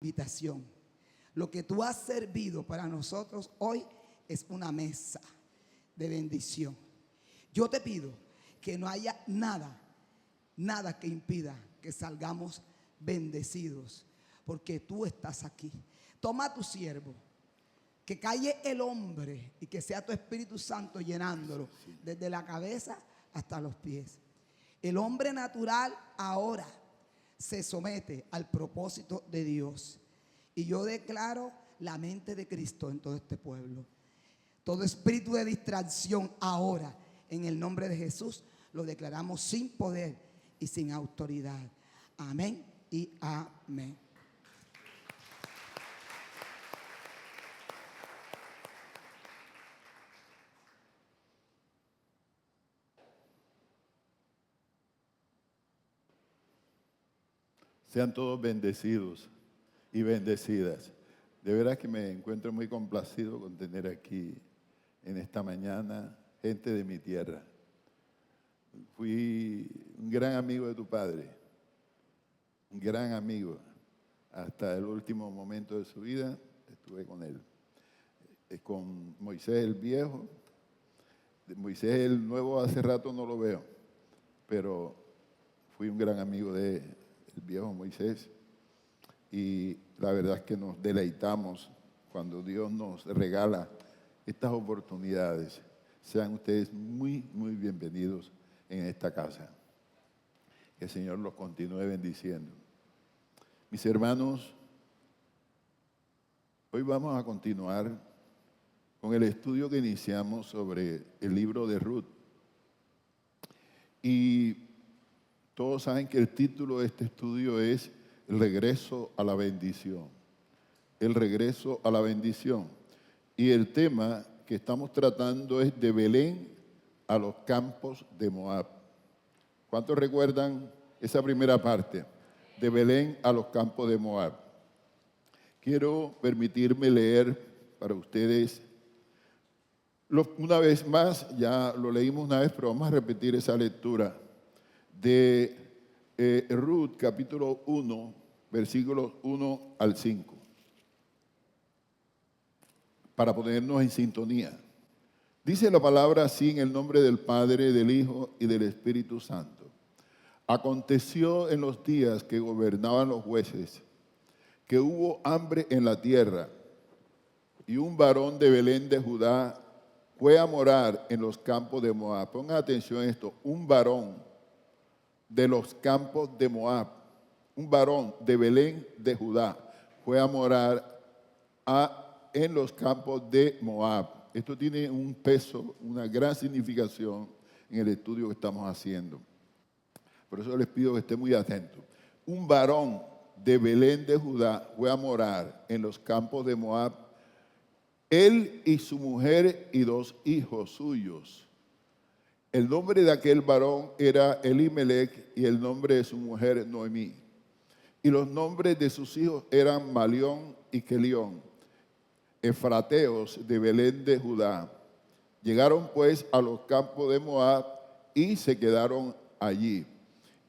invitación. Lo que tú has servido para nosotros hoy es una mesa de bendición. Yo te pido que no haya nada que impida que salgamos bendecidos, porque tú estás aquí. Toma a tu siervo, que calle el hombre y que sea tu Espíritu Santo llenándolo desde la cabeza hasta los pies. El hombre natural ahora se somete al propósito de Dios. Y yo declaro la mente de Cristo en todo este pueblo. Todo espíritu de distracción ahora, en el nombre de Jesús, lo declaramos sin poder y sin autoridad. Amén y amén. Sean todos bendecidos y bendecidas. De verdad que me encuentro muy complacido con tener aquí en esta mañana gente de mi tierra. Fui un gran amigo de tu padre, un gran amigo. Hasta el último momento de su vida estuve con él. Con Moisés el viejo. Moisés el nuevo hace rato no lo veo, pero fui un gran amigo de el viejo Moisés. Y la verdad es que nos deleitamos cuando Dios nos regala estas oportunidades. Sean ustedes muy, muy bienvenidos en esta casa. Que el Señor los continúe bendiciendo. Mis hermanos, hoy vamos a continuar con el estudio que iniciamos sobre el libro de Ruth. Y todos saben que el título de este estudio es El regreso a la bendición. El regreso a la bendición. Y el tema que estamos tratando es de Belén a los campos de Moab. ¿Cuántos recuerdan esa primera parte? De Belén a los campos de Moab. Quiero permitirme leer para ustedes, una vez más, ya lo leímos una vez, pero vamos a repetir esa lectura de Ruth, capítulo 1, versículos 1 al 5, para ponernos en sintonía. Dice la palabra así en el nombre del Padre, del Hijo y del Espíritu Santo. Aconteció en los días que gobernaban los jueces, que hubo hambre en la tierra, y un varón de Belén de Judá fue a morar en los campos de Moab. Pongan atención a esto, un varón de los campos de Moab, un varón de Belén de Judá, fue a morar en los campos de Moab. Esto tiene un peso, una gran significación en el estudio que estamos haciendo. Por eso les pido que estén muy atentos. Un varón de Belén de Judá fue a morar en los campos de Moab, él y su mujer y 2 hijos suyos. El nombre de aquel varón era Elimelech y el nombre de su mujer Noemí. Y los nombres de sus hijos eran Malión y Kelión, efrateos de Belén de Judá. Llegaron pues a los campos de Moab y se quedaron allí.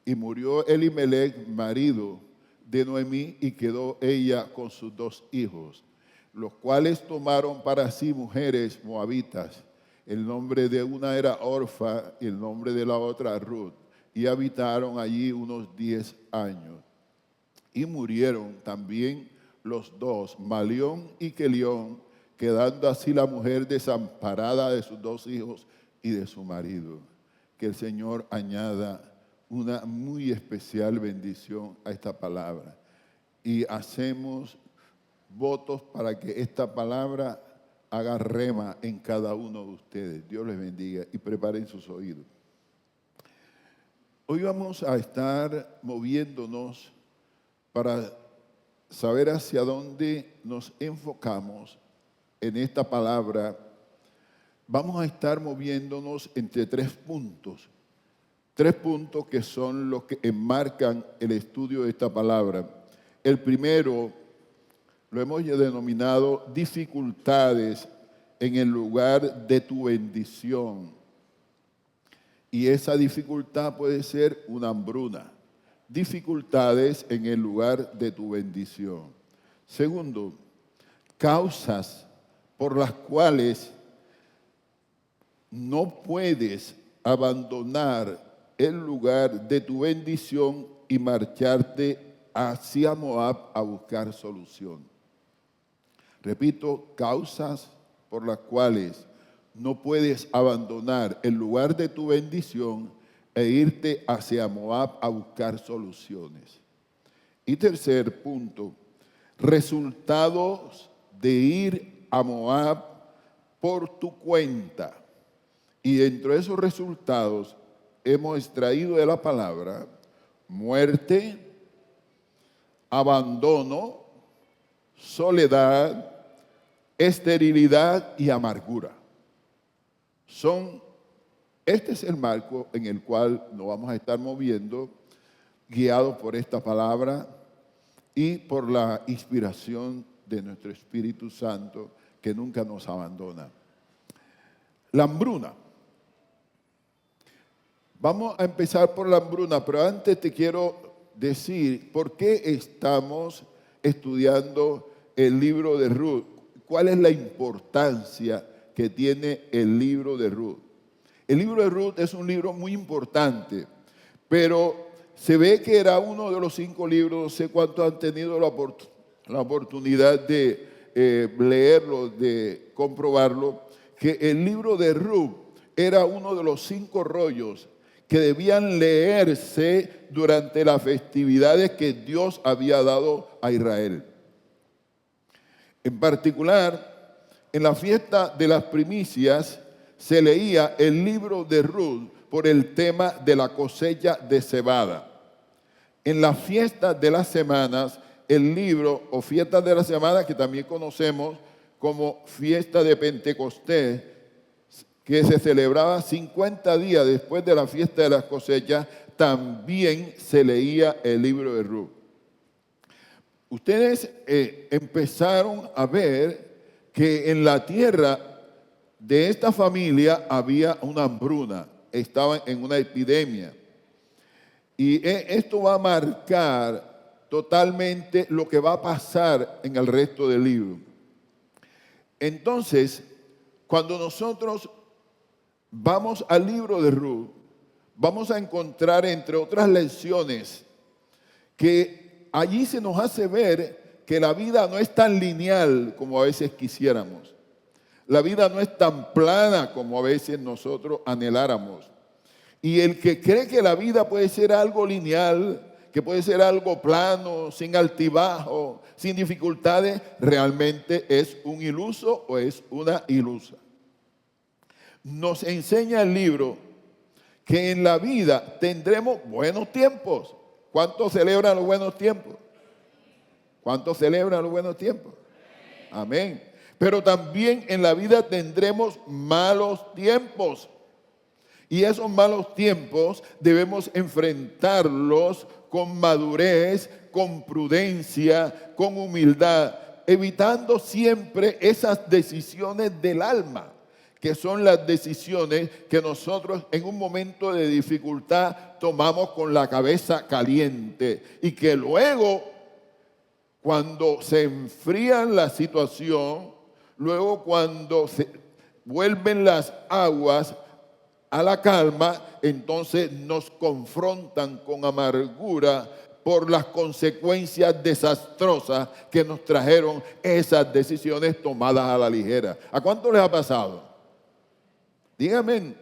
Y murió Elimelech, marido de Noemí, y quedó ella con sus 2 hijos, los cuales tomaron para sí mujeres moabitas. El nombre de una era Orfa y el nombre de la otra Ruth, y habitaron allí unos 10 años. Y murieron también los 2, Malión y Kelión, quedando así la mujer desamparada de sus 2 hijos y de su marido. Que el Señor añada una muy especial bendición a esta palabra. Y hacemos votos para que esta palabra haga rema en cada uno de ustedes. Dios les bendiga y preparen sus oídos. Hoy vamos a estar moviéndonos para saber hacia dónde nos enfocamos en esta palabra. Vamos a estar moviéndonos entre 3 puntos. 3 puntos que son los que enmarcan el estudio de esta palabra. El primero lo hemos denominado dificultades en el lugar de tu bendición. Y esa dificultad puede ser una hambruna. Dificultades en el lugar de tu bendición. Segundo, causas por las cuales no puedes abandonar el lugar de tu bendición y marcharte hacia Moab a buscar solución. Repito, causas por las cuales no puedes abandonar el lugar de tu bendición e irte hacia Moab a buscar soluciones. Y tercer punto, resultados de ir a Moab por tu cuenta. Y dentro de esos resultados hemos extraído de la palabra muerte, abandono, soledad, esterilidad y amargura. Este es el marco en el cual nos vamos a estar moviendo, guiados por esta palabra y por la inspiración de nuestro Espíritu Santo, que nunca nos abandona. La hambruna. Vamos a empezar por la hambruna, pero antes te quiero decir por qué estamos estudiando el libro de Ruth. ¿Cuál es la importancia que tiene el libro de Ruth? El libro de Ruth es un libro muy importante, pero se ve que era uno de los 5 libros, no sé cuántos han tenido la oportunidad de leerlo, de comprobarlo, que el libro de Ruth era uno de los 5 rollos que debían leerse durante las festividades que Dios había dado a Israel. En particular, en la fiesta de las primicias se leía el libro de Ruth por el tema de la cosecha de cebada. En la fiesta de las semanas, el libro o fiesta de la semana, que también conocemos como fiesta de Pentecostés, que se celebraba 50 días después de la fiesta de las cosechas, también se leía el libro de Ruth. Ustedes empezaron a ver que en la tierra de esta familia había una hambruna, estaban en una epidemia. Y esto va a marcar totalmente lo que va a pasar en el resto del libro. Entonces, cuando nosotros vamos al libro de Ruth, vamos a encontrar, entre otras lecciones, que allí se nos hace ver que la vida no es tan lineal como a veces quisiéramos. La vida no es tan plana como a veces nosotros anheláramos. Y el que cree que la vida puede ser algo lineal, que puede ser algo plano, sin altibajo, sin dificultades, realmente es un iluso o es una ilusa. Nos enseña el libro que en la vida tendremos buenos tiempos. ¿Cuántos celebran los buenos tiempos? ¿Cuántos celebran los buenos tiempos? Amén. Pero también en la vida tendremos malos tiempos. Y esos malos tiempos debemos enfrentarlos con madurez, con prudencia, con humildad, evitando siempre esas decisiones del alma, que son las decisiones que nosotros en un momento de dificultad tomamos con la cabeza caliente y que luego, cuando se enfría la situación, luego cuando se vuelven las aguas a la calma, entonces nos confrontan con amargura por las consecuencias desastrosas que nos trajeron esas decisiones tomadas a la ligera. ¿A cuánto les ha pasado? Díganme,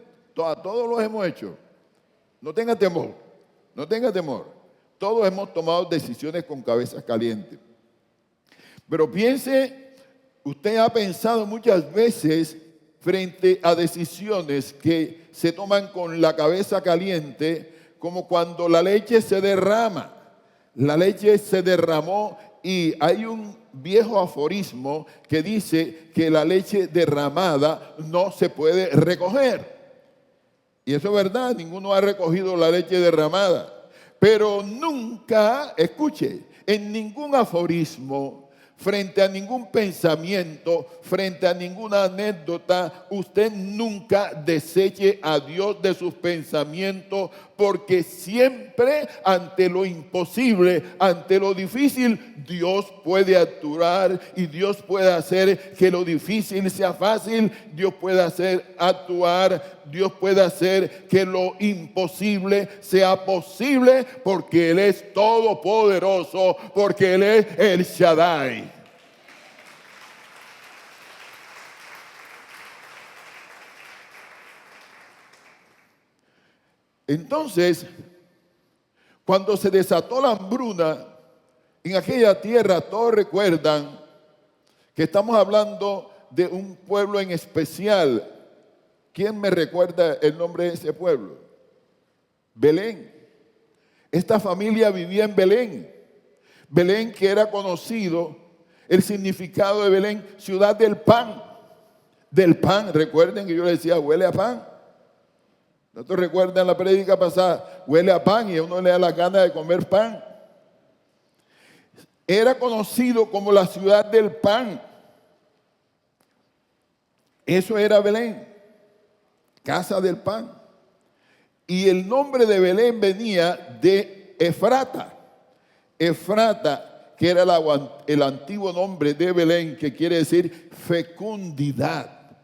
a todos los hemos hecho. No tenga temor, no tenga temor. Todos hemos tomado decisiones con cabeza caliente. Pero piense, usted ha pensado muchas veces frente a decisiones que se toman con la cabeza caliente, como cuando la leche se derrama. La leche se derramó y hay un viejo aforismo que dice que la leche derramada no se puede recoger. Y eso es verdad, ninguno ha recogido la leche derramada. Pero nunca, escuche, en ningún aforismo frente a ningún pensamiento, frente a ninguna anécdota, usted nunca deseche a Dios de sus pensamientos, porque siempre ante lo imposible, ante lo difícil, Dios puede actuar y Dios puede hacer que lo difícil sea fácil. Dios puede hacer actuar, Dios puede hacer que lo imposible sea posible, porque Él es todopoderoso, porque Él es el Shaddai. Entonces, cuando se desató la hambruna en aquella tierra, todos recuerdan que estamos hablando de un pueblo en especial. ¿Quién me recuerda el nombre de ese pueblo? Belén. Esta familia vivía en Belén. Belén, que era conocido, el significado de Belén, ciudad del pan. Del pan, recuerden que yo les decía, huele a pan. ¿Nosotros recuerdan la prédica pasada? Huele a pan y a uno le da la gana de comer pan. Era conocido como la ciudad del pan. Eso era Belén, casa del pan. Y el nombre de Belén venía de Efrata. Efrata, que era el antiguo nombre de Belén, que quiere decir fecundidad.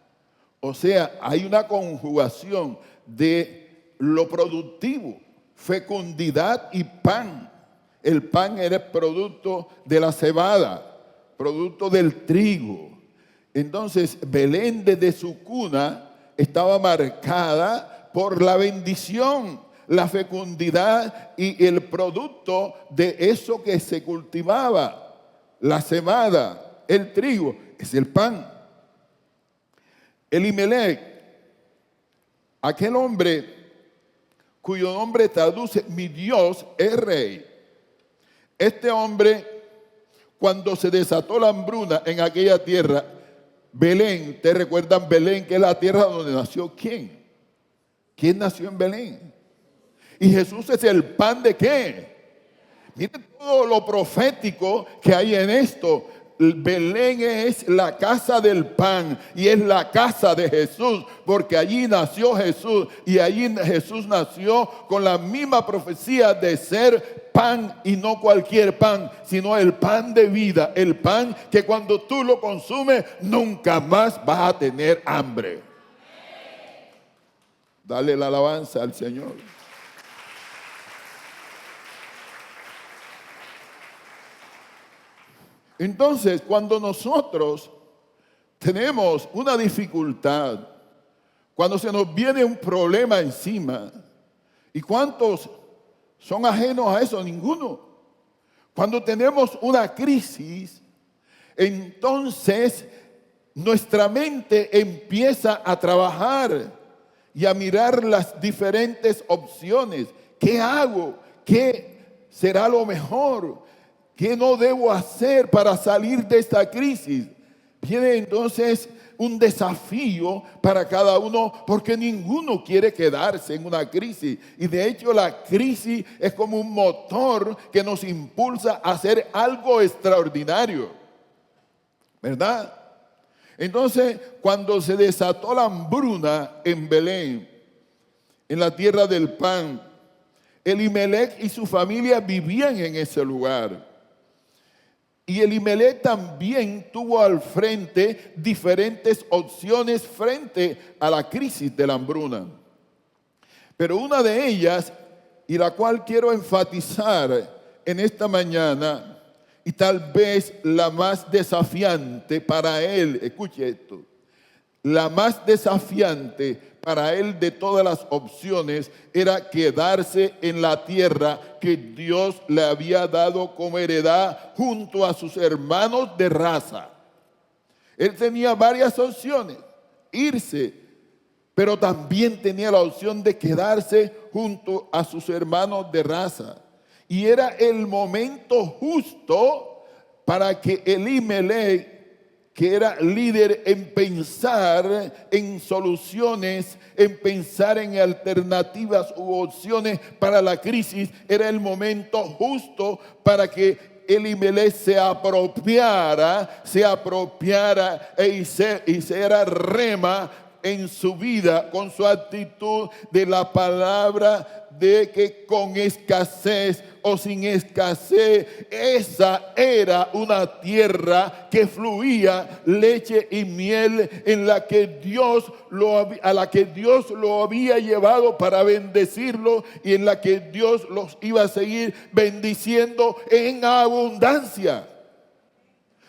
O sea, hay una conjugación de lo productivo, fecundidad y pan. El pan era el producto de la cebada, producto del trigo. Entonces, Belén desde su cuna estaba marcada por la bendición, la fecundidad y el producto de eso que se cultivaba, la cebada, el trigo, es el pan. Elimelech, aquel hombre cuyo nombre traduce mi Dios es rey. Este hombre, cuando se desató la hambruna en aquella tierra, Belén, ¿te recuerdan Belén, que es la tierra donde nació quién? ¿Quién nació en Belén? Y Jesús es el pan de qué. Miren todo lo profético que hay en esto. Belén es la casa del pan y es la casa de Jesús, porque allí nació Jesús y allí Jesús nació con la misma profecía de ser pan, y no cualquier pan, sino el pan de vida, el pan que cuando tú lo consumes nunca más vas a tener hambre. Dale la alabanza al Señor. Entonces, cuando nosotros tenemos una dificultad, cuando se nos viene un problema encima, ¿y cuántos son ajenos a eso? Ninguno. Cuando tenemos una crisis, entonces nuestra mente empieza a trabajar y a mirar las diferentes opciones. ¿Qué hago? ¿Qué será lo mejor? ¿Qué no debo hacer para salir de esta crisis? Viene entonces un desafío para cada uno, porque ninguno quiere quedarse en una crisis. Y de hecho la crisis es como un motor que nos impulsa a hacer algo extraordinario, ¿verdad? Entonces, cuando se desató la hambruna en Belén, en la tierra del pan, Elimelech y su familia vivían en ese lugar. Y Elimelech también tuvo al frente diferentes opciones frente a la crisis de la hambruna. Pero una de ellas, y la cual quiero enfatizar en esta mañana, y tal vez la más desafiante para él, escuche esto, la más desafiante para él de todas las opciones era quedarse en la tierra que Dios le había dado como heredad junto a sus hermanos de raza. Él tenía varias opciones, irse, pero también tenía la opción de quedarse junto a sus hermanos de raza. Y era el momento justo para que Elimelech, que era líder en pensar en soluciones, en pensar en alternativas u opciones para la crisis, era el momento justo para que Elimelech se apropiara e hiciera rema en su vida con su actitud de la palabra de que con escasez o sin escasez, esa era una tierra que fluía leche y miel, en la que a la que Dios lo había llevado para bendecirlo, y en la que Dios los iba a seguir bendiciendo en abundancia.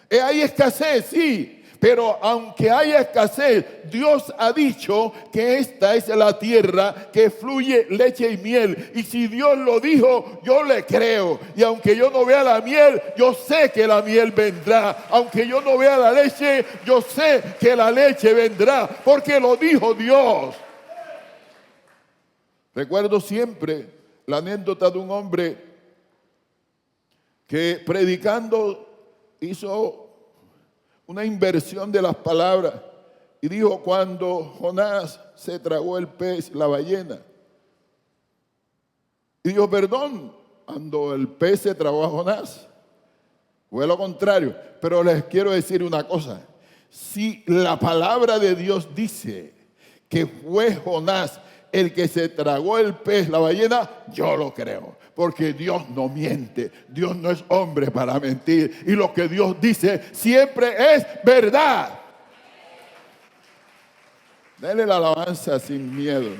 Hay escasez, sí. Pero aunque haya escasez, Dios ha dicho que esta es la tierra que fluye leche y miel. Y si Dios lo dijo, yo le creo. Y aunque yo no vea la miel, yo sé que la miel vendrá. Aunque yo no vea la leche, yo sé que la leche vendrá. Porque lo dijo Dios. Recuerdo siempre la anécdota de un hombre que predicando hizo una inversión de las palabras y dijo: cuando Jonás se tragó el pez, la ballena. Y dijo: perdón, cuando el pez se tragó a Jonás. Fue lo contrario. Pero les quiero decir una cosa: si la palabra de Dios dice que fue Jonás el que se tragó el pez, la ballena, yo lo creo. Porque Dios no miente. Dios no es hombre para mentir. Y lo que Dios dice siempre es verdad. Denle la alabanza sin miedo.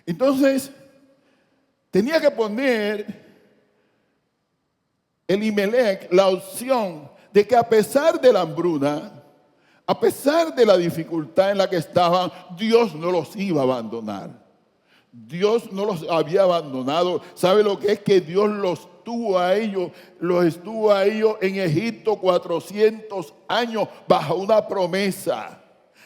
Entonces, tenía que poner Elimelech la opción de que a pesar de la hambruna, a pesar de la dificultad en la que estaban, Dios no los iba a abandonar. Dios no los había abandonado. ¿Sabe lo que es? Que Dios los estuvo a ellos en Egipto 400 años bajo una promesa.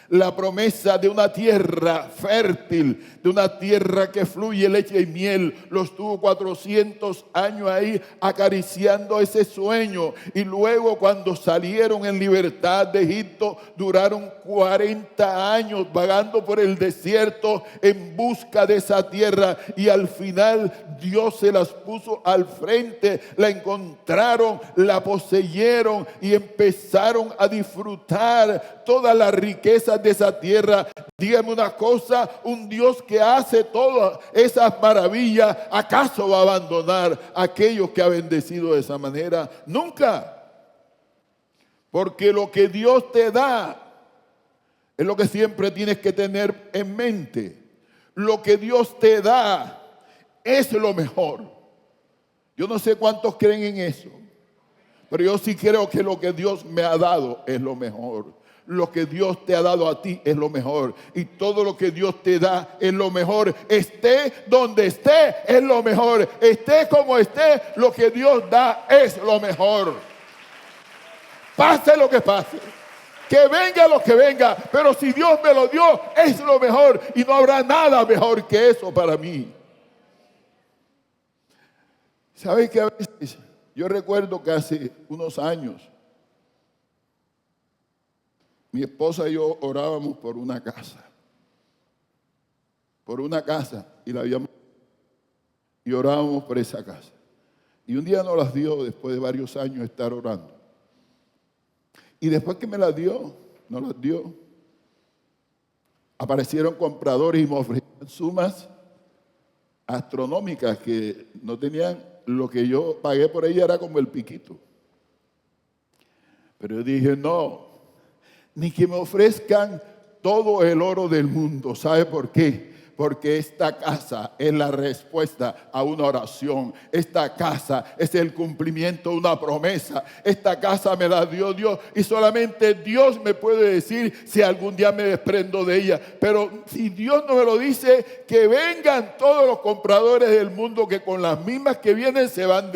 La promesa de una tierra fértil, de una tierra que fluye leche y miel. Los tuvo 400 años ahí acariciando ese sueño. Y luego, cuando salieron en libertad de Egipto, duraron 40 años vagando por el desierto en busca de esa tierra. Y al final Dios se las puso al frente, la encontraron, la poseyeron y empezaron a disfrutar toda la riqueza de esa tierra. Dígame una cosa: un Dios que hace todas esas maravillas, ¿acaso va a abandonar a aquellos que ha bendecido de esa manera? Nunca. Porque lo que Dios te da es lo que siempre tienes que tener en mente. Lo que Dios te da es lo mejor. Yo no sé cuántos creen en eso, pero yo sí creo que lo que Dios me ha dado es lo mejor. Lo que Dios te ha dado a ti es lo mejor. Y todo lo que Dios te da es lo mejor. Esté donde esté, es lo mejor. Esté como esté, lo que Dios da es lo mejor. Pase lo que pase, que venga lo que venga, pero si Dios me lo dio, es lo mejor. Y no habrá nada mejor que eso para mí. ¿Sabes que a veces? Yo recuerdo que hace unos años mi esposa y yo orábamos por una casa, y la habíamos, y orábamos por esa casa. Y un día nos las dio después de varios años de estar orando. Y después que me las dio, aparecieron compradores y me ofrecían sumas astronómicas que no tenían. Lo que yo pagué por ella era como el piquito. Pero yo dije: no, ni que me ofrezcan todo el oro del mundo. ¿Sabe por qué? Porque esta casa es la respuesta a una oración. Esta casa es el cumplimiento de una promesa. Esta casa me la dio Dios y solamente Dios me puede decir si algún día me desprendo de ella. Pero si Dios no me lo dice, que vengan todos los compradores del mundo, que con las mismas que vienen se van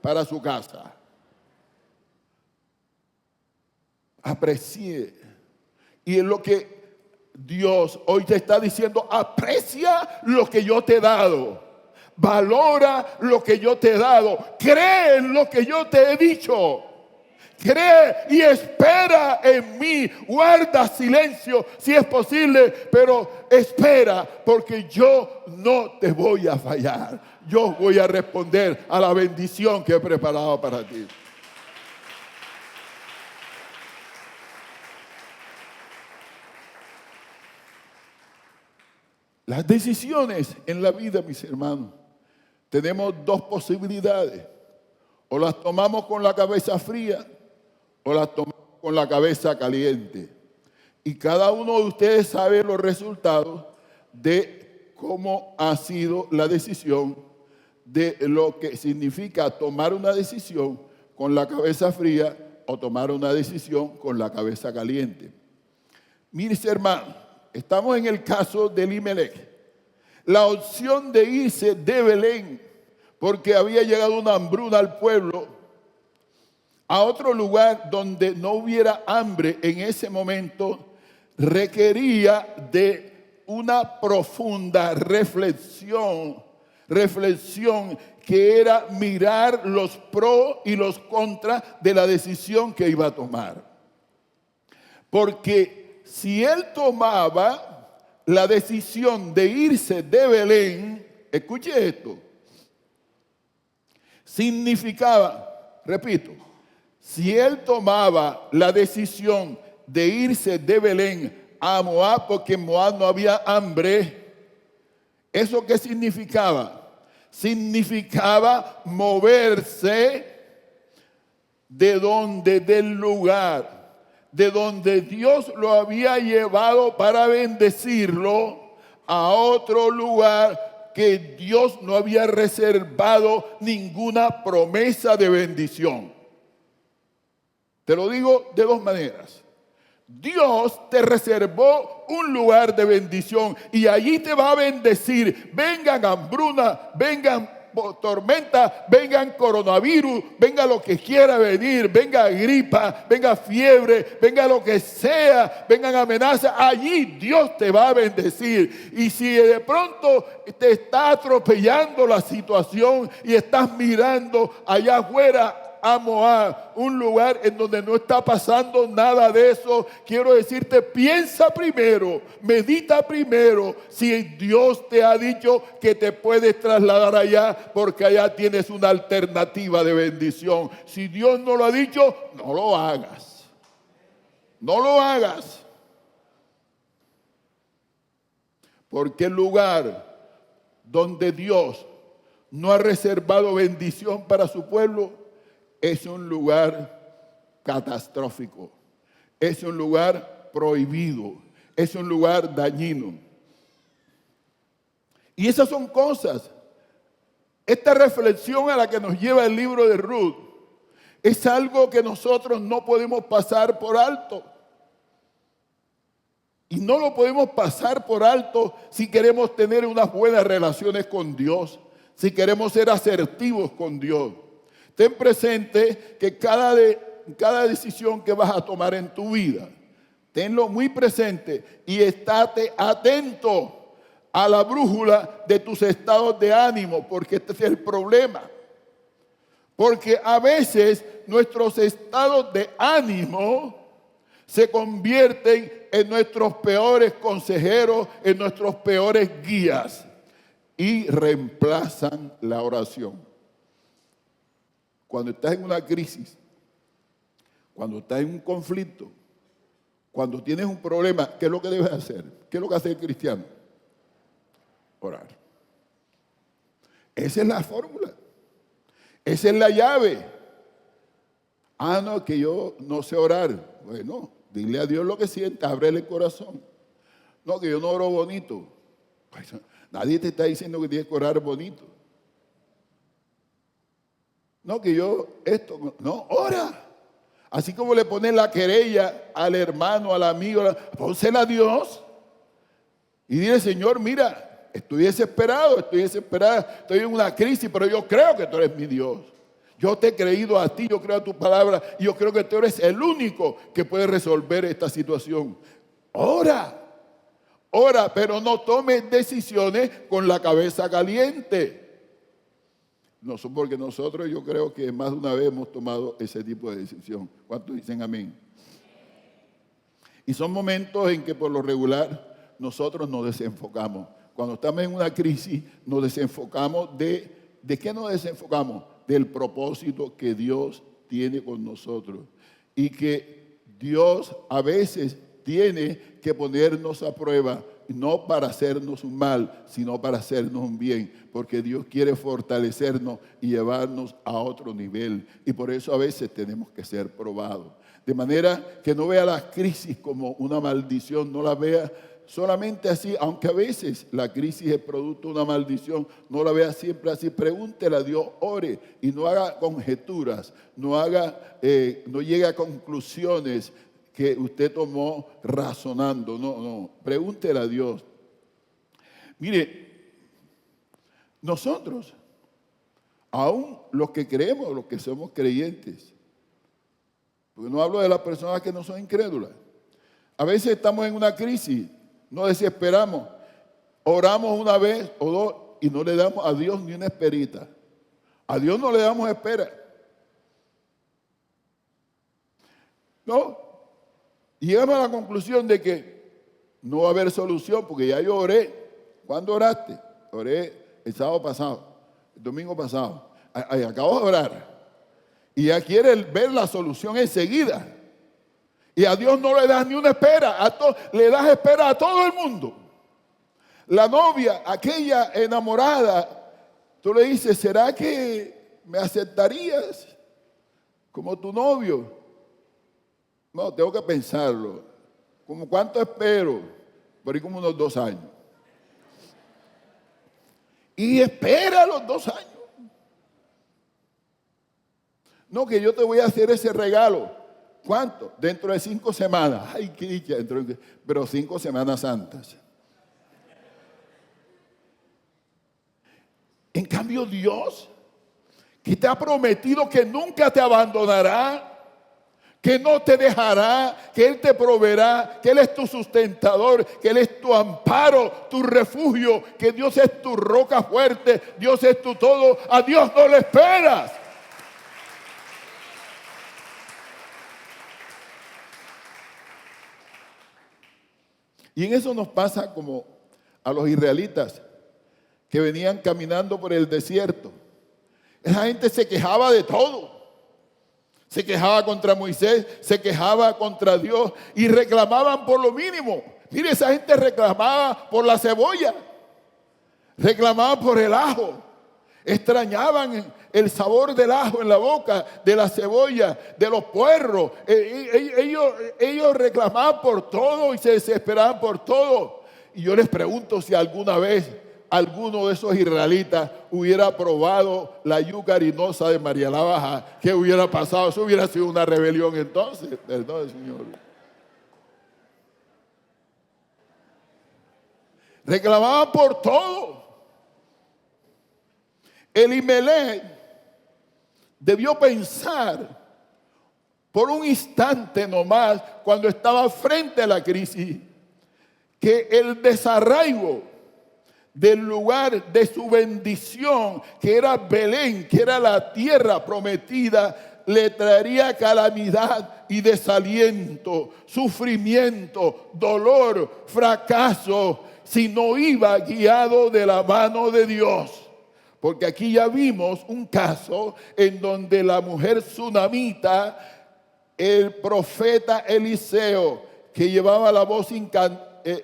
para su casa. Aprecie. Y es lo que Dios hoy te está diciendo: aprecia lo que yo te he dado, valora lo que yo te he dado, cree en lo que yo te he dicho, cree y espera en mí. Guarda silencio si es posible, pero espera, porque yo no te voy a fallar. Yo voy a responder a la bendición que he preparado para ti. Las decisiones en la vida, mis hermanos, tenemos dos posibilidades. O las tomamos con la cabeza fría o las tomamos con la cabeza caliente. Y cada uno de ustedes sabe los resultados de cómo ha sido la decisión, de lo que significa tomar una decisión con la cabeza fría o tomar una decisión con la cabeza caliente. Mire, hermano, estamos en el caso de Elimelech. La opción de irse de Belén, porque había llegado una hambruna al pueblo, a otro lugar donde no hubiera hambre en ese momento, requería de una profunda reflexión que era mirar los pros y los contras de la decisión que iba a tomar. Porque si él tomaba la decisión de irse de Belén, escuche esto, significaba, repito, si él tomaba la decisión de irse de Belén a Moab, porque en Moab no había hambre, ¿eso qué significaba? Significaba moverse del lugar de donde Dios lo había llevado para bendecirlo a otro lugar que Dios no había reservado ninguna promesa de bendición. Te lo digo de dos maneras. Dios te reservó un lugar de bendición y allí te va a bendecir. Vengan hambruna, vengan tormenta, vengan coronavirus, venga lo que quiera venir, venga gripa, venga fiebre, venga lo que sea, vengan amenazas, allí Dios te va a bendecir. Y si de pronto te está atropellando la situación y estás mirando allá afuera a Moab, un lugar en donde no está pasando nada de eso, quiero decirte, piensa primero, medita primero si Dios te ha dicho que te puedes trasladar allá, porque allá tienes una alternativa de bendición. Si Dios no lo ha dicho, no lo hagas. No lo hagas. Porque el lugar donde Dios no ha reservado bendición para su pueblo es un lugar catastrófico, es un lugar prohibido, es un lugar dañino. Y esas son cosas. Esta reflexión a la que nos lleva el libro de Ruth es algo que nosotros no podemos pasar por alto. Y no lo podemos pasar por alto si queremos tener unas buenas relaciones con Dios, si queremos ser asertivos con Dios. Ten presente que cada decisión que vas a tomar en tu vida, tenlo muy presente y estate atento a la brújula de tus estados de ánimo, porque este es el problema. Porque a veces nuestros estados de ánimo se convierten en nuestros peores consejeros, en nuestros peores guías y reemplazan la oración. Cuando estás en una crisis, cuando estás en un conflicto, cuando tienes un problema, ¿qué es lo que debes hacer? ¿Qué es lo que hace el cristiano? Orar. Esa es la fórmula. Esa es la llave. Ah, no, que yo no sé orar. Bueno, dile a Dios lo que sientes, ábrele el corazón. No, que yo no oro bonito. Pues, nadie te está diciendo que tienes que orar bonito. No, que yo esto, no, ora. Así como le pones la querella al hermano, al amigo, pónsela a Dios. Y dile, Señor, mira, estoy desesperado, estoy desesperada, estoy en una crisis, pero yo creo que tú eres mi Dios. Yo te he creído a ti, yo creo a tu palabra, y yo creo que tú eres el único que puede resolver esta situación. Ora, ora, pero no tomes decisiones con la cabeza caliente. Porque nosotros, yo creo que más de una vez hemos tomado ese tipo de decisión. ¿Cuántos dicen amén? Y son momentos en que por lo regular nosotros nos desenfocamos. Cuando estamos en una crisis nos desenfocamos ¿de qué nos desenfocamos? Del propósito que Dios tiene con nosotros. Y que Dios a veces tiene que ponernos a prueba, no para hacernos un mal, sino para hacernos un bien, porque Dios quiere fortalecernos y llevarnos a otro nivel. Y por eso a veces tenemos que ser probados. De manera que no vea las crisis como una maldición, no la vea solamente así, aunque a veces la crisis es producto de una maldición, no la vea siempre así. Pregúntele a Dios, ore y no haga conjeturas, no llegue a conclusiones que usted tomó razonando. No, pregúntele a Dios. Mire, nosotros, aún los que creemos, los que somos creyentes, porque no hablo de las personas que no son incrédulas, a veces estamos en una crisis, nos desesperamos, oramos una vez o dos y no le damos a Dios ni una esperita. A Dios no le damos espera. No. Y llegamos a la conclusión de que no va a haber solución porque ya yo oré. ¿Cuándo oraste? Oré el sábado pasado, el domingo pasado. Acabo de orar. Y ya quiere ver la solución enseguida. Y a Dios no le das ni una espera, le das espera a todo el mundo. La novia, aquella enamorada, tú le dices, ¿será que me aceptarías como tu novio? No, tengo que pensarlo. ¿Cómo cuánto espero? Por ahí como unos 2 años. Y espera los 2 años. No, que yo te voy a hacer ese regalo. ¿Cuánto? Dentro de 5 semanas. Ay, qué dicha. Pero 5 semanas santas. En cambio, Dios, que te ha prometido que nunca te abandonará, que no te dejará, que Él te proveerá, que Él es tu sustentador, que Él es tu amparo, tu refugio, que Dios es tu roca fuerte, Dios es tu todo. A Dios no le esperas. Y en eso nos pasa como a los israelitas que venían caminando por el desierto. Esa gente se quejaba de todo. Se quejaba contra Moisés, se quejaba contra Dios y reclamaban por lo mínimo. Mire, esa gente reclamaba por la cebolla, reclamaban por el ajo, extrañaban el sabor del ajo en la boca, de la cebolla, de los puerros. Ellos reclamaban por todo y se desesperaban por todo. Y yo les pregunto si alguna vez alguno de esos israelitas hubiera probado la yuca harinosa de María la Baja, ¿qué hubiera pasado? Eso hubiera sido una rebelión entonces. Perdón, Señor. Reclamaban por todo. Elimelech debió pensar por un instante nomás, cuando estaba frente a la crisis, que el desarraigo del lugar de su bendición, que era Belén, que era la tierra prometida, le traería calamidad y desaliento, sufrimiento, dolor, fracaso, si no iba guiado de la mano de Dios. Porque aquí ya vimos un caso en donde la mujer sunamita, el profeta Eliseo, que llevaba la voz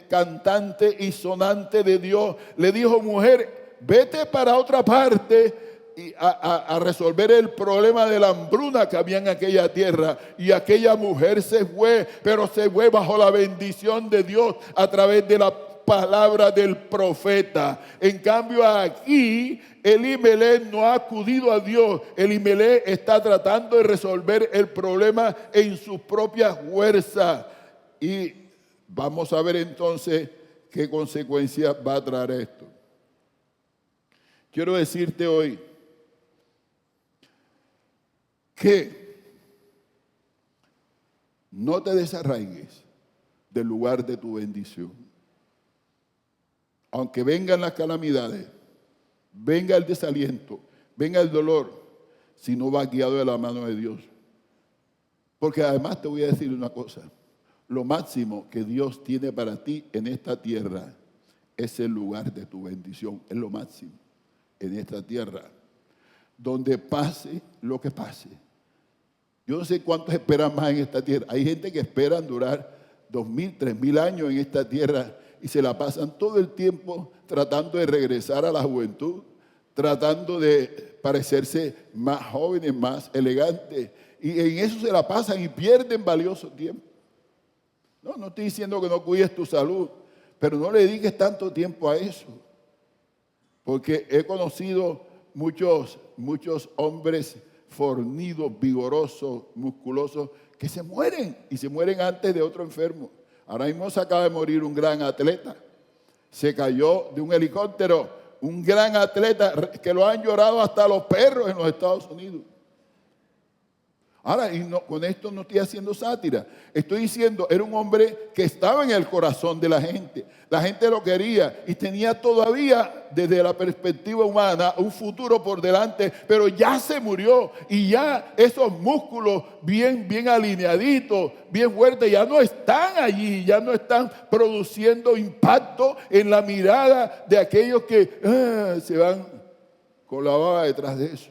cantante y sonante de Dios, le dijo: mujer, vete para otra parte y a resolver el problema de la hambruna que había en aquella tierra. Y aquella mujer se fue, pero se fue bajo la bendición de Dios a través de la palabra del profeta. En cambio aquí Elimelech no ha acudido a Dios. Elimelech está tratando de resolver el problema en sus propias fuerzas. Y vamos a ver entonces qué consecuencias va a traer esto. Quiero decirte hoy que no te desarraigues del lugar de tu bendición. Aunque vengan las calamidades, venga el desaliento, venga el dolor, si no va guiado de la mano de Dios. Porque además te voy a decir una cosa. Lo máximo que Dios tiene para ti en esta tierra es el lugar de tu bendición. Es lo máximo en esta tierra. Donde pase lo que pase. Yo no sé cuántos esperan más en esta tierra. Hay gente que espera durar 2000, 3000 años en esta tierra y se la pasan todo el tiempo tratando de regresar a la juventud, tratando de parecerse más jóvenes, más elegantes. Y en eso se la pasan y pierden valioso tiempo. No estoy diciendo que no cuides tu salud, pero no le dediques tanto tiempo a eso. Porque he conocido muchos hombres fornidos, vigorosos, musculosos, que se mueren y se mueren antes de otro enfermo. Ahora mismo se acaba de morir un gran atleta. Se cayó de un helicóptero, un gran atleta que lo han llorado hasta los perros en los Estados Unidos. Ahora, con esto no estoy haciendo sátira. Estoy diciendo, era un hombre que estaba en el corazón de la gente. La gente lo quería y tenía todavía, desde la perspectiva humana, un futuro por delante. Pero ya se murió y ya esos músculos bien alineaditos, bien fuertes, ya no están allí. Ya no están produciendo impacto en la mirada de aquellos que se van con la baba detrás de eso.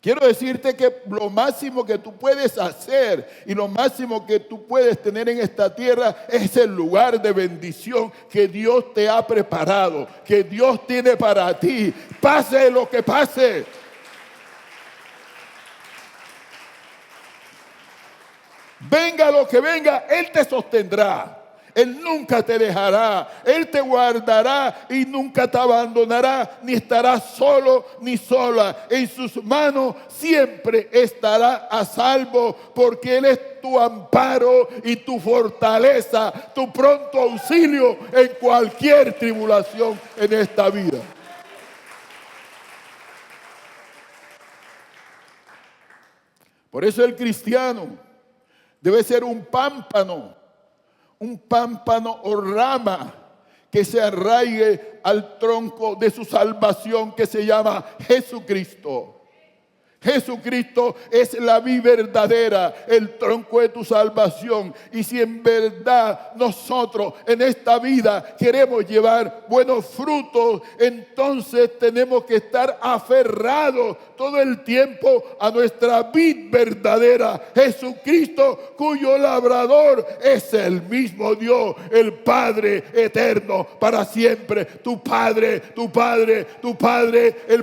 Quiero decirte que lo máximo que tú puedes hacer y lo máximo que tú puedes tener en esta tierra es el lugar de bendición que Dios te ha preparado, que Dios tiene para ti, pase lo que pase. Venga lo que venga, Él te sostendrá. Él nunca te dejará, Él te guardará y nunca te abandonará, ni estarás solo ni sola. En sus manos siempre estará a salvo, porque Él es tu amparo y tu fortaleza, tu pronto auxilio en cualquier tribulación en esta vida. Por eso el cristiano debe ser un pámpano o rama que se arraigue al tronco de su salvación, que se llama Jesucristo. Jesucristo es la vid verdadera, el tronco de tu salvación. Y si en verdad nosotros en esta vida queremos llevar buenos frutos, entonces tenemos que estar aferrados todo el tiempo a nuestra vid verdadera, Jesucristo, cuyo labrador es el mismo Dios, el Padre eterno para siempre. Tu Padre, el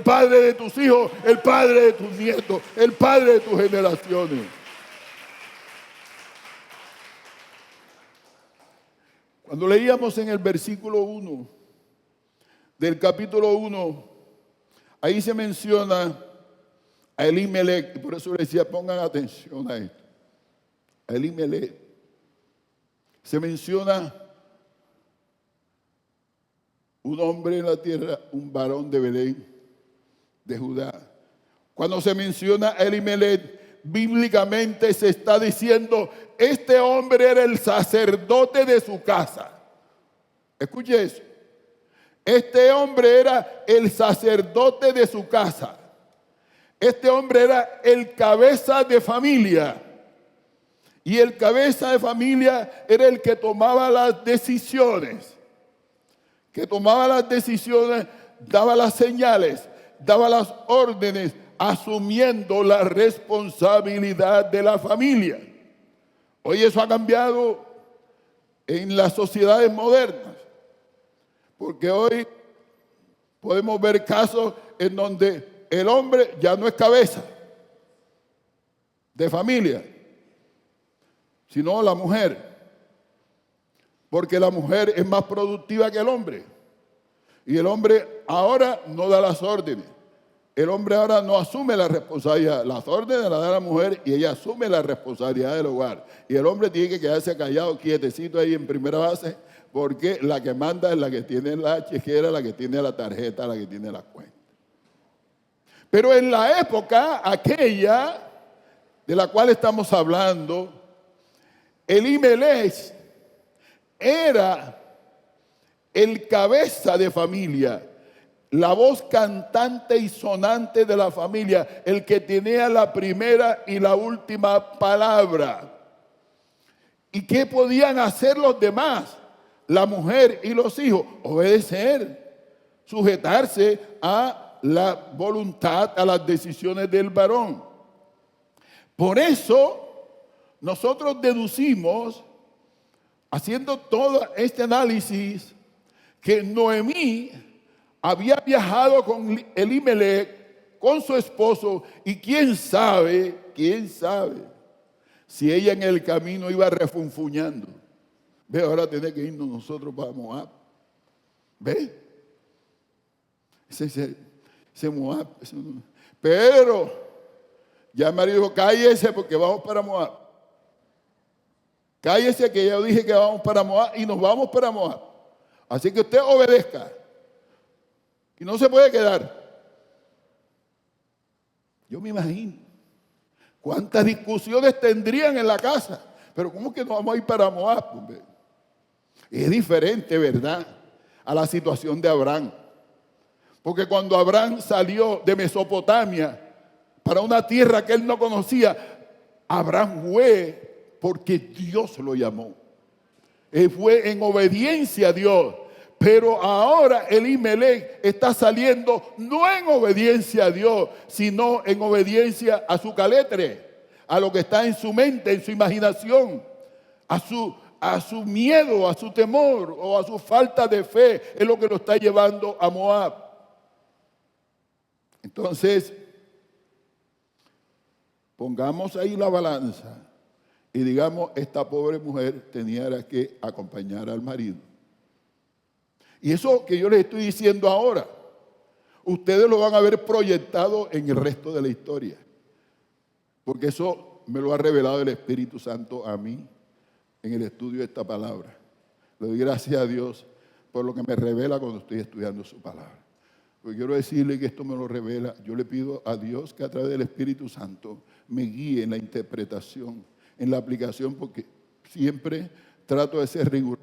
Padre de tus hijos, el Padre de tus nietos, el Padre de tus generaciones. Cuando leíamos en el versículo 1 del capítulo 1, ahí se menciona a Elimelech, y por eso le decía, pongan atención a esto. A Elimelech se menciona un hombre en la tierra, un varón de Belén, de Judá. Cuando se menciona a Elimelech, bíblicamente se está diciendo, este hombre era el sacerdote de su casa. Escuche eso. Este hombre era el sacerdote de su casa. Este hombre era el cabeza de familia. Y el cabeza de familia era el que tomaba las decisiones. Daba las señales, daba las órdenes, asumiendo la responsabilidad de la familia. Hoy eso ha cambiado en las sociedades modernas, porque hoy podemos ver casos en donde el hombre ya no es cabeza de familia, sino la mujer, porque la mujer es más productiva que el hombre, y el hombre ahora no da las órdenes. El hombre ahora no asume la responsabilidad. Las órdenes las da la mujer y ella asume la responsabilidad del hogar. Y el hombre tiene que quedarse callado, quietecito ahí en primera base, porque la que manda es la que tiene la chequera, la que tiene la tarjeta, la que tiene la cuenta. Pero en la época aquella de la cual estamos hablando, Elimelech era el cabeza de familia. la voz cantante y sonante de la familia, el que tenía la primera y la última palabra. ¿Y qué podían hacer los demás? La mujer y los hijos, obedecer, sujetarse a la voluntad, a las decisiones del varón. Por eso, nosotros deducimos, haciendo todo este análisis, que Noemí había viajado con Elimelech, con su esposo, y quién sabe si ella en el camino iba refunfuñando. Ve, ahora tiene que irnos nosotros para Moab. Ve. Ese Moab. Pero ya el marido dijo, cállese porque vamos para Moab. Cállese que ya dije que vamos para Moab y nos vamos para Moab. Así que usted obedezca. Y no se puede quedar. Yo me imagino cuántas discusiones tendrían en la casa. Pero ¿cómo que nos vamos a ir para Moab? Es diferente, ¿verdad?, a la situación de Abraham. Porque cuando Abraham salió de Mesopotamia para una tierra que él no conocía, Abraham fue porque Dios lo llamó. Él fue en obediencia a Dios. Pero ahora Elimelech está saliendo no en obediencia a Dios, sino en obediencia a su caletre, a lo que está en su mente, en su imaginación, a su miedo, a su temor o a su falta de fe, es lo que lo está llevando a Moab. Entonces, pongamos ahí la balanza y digamos, esta pobre mujer tenía que acompañar al marido. Y eso que yo les estoy diciendo ahora, ustedes lo van a ver proyectado en el resto de la historia. Porque eso me lo ha revelado el Espíritu Santo a mí en el estudio de esta palabra. Le doy gracias a Dios por lo que me revela cuando estoy estudiando su palabra. Porque quiero decirle que esto me lo revela. Yo le pido a Dios que a través del Espíritu Santo me guíe en la interpretación, en la aplicación, porque siempre trato de ser riguroso.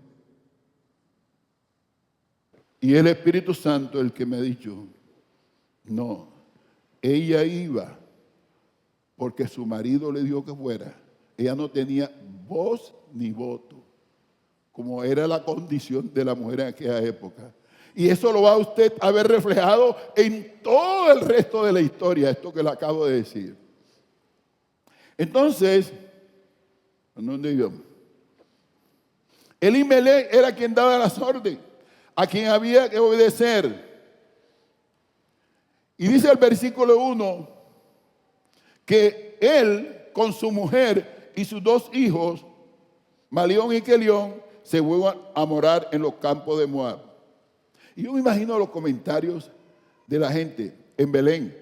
Y el Espíritu Santo el que me ha dicho, no, ella iba porque su marido le dijo que fuera. Ella no tenía voz ni voto, como era la condición de la mujer en aquella época. Y eso lo va usted a ver reflejado en todo el resto de la historia, esto que le acabo de decir. Entonces, ¿dónde íbamos? Elimelech era quien daba las órdenes, a quien había que obedecer. Y dice el versículo 1 que él con su mujer y sus dos hijos, Malión y Kelión, se fueron a morar en los campos de Moab. Y yo me imagino los comentarios de la gente en Belén.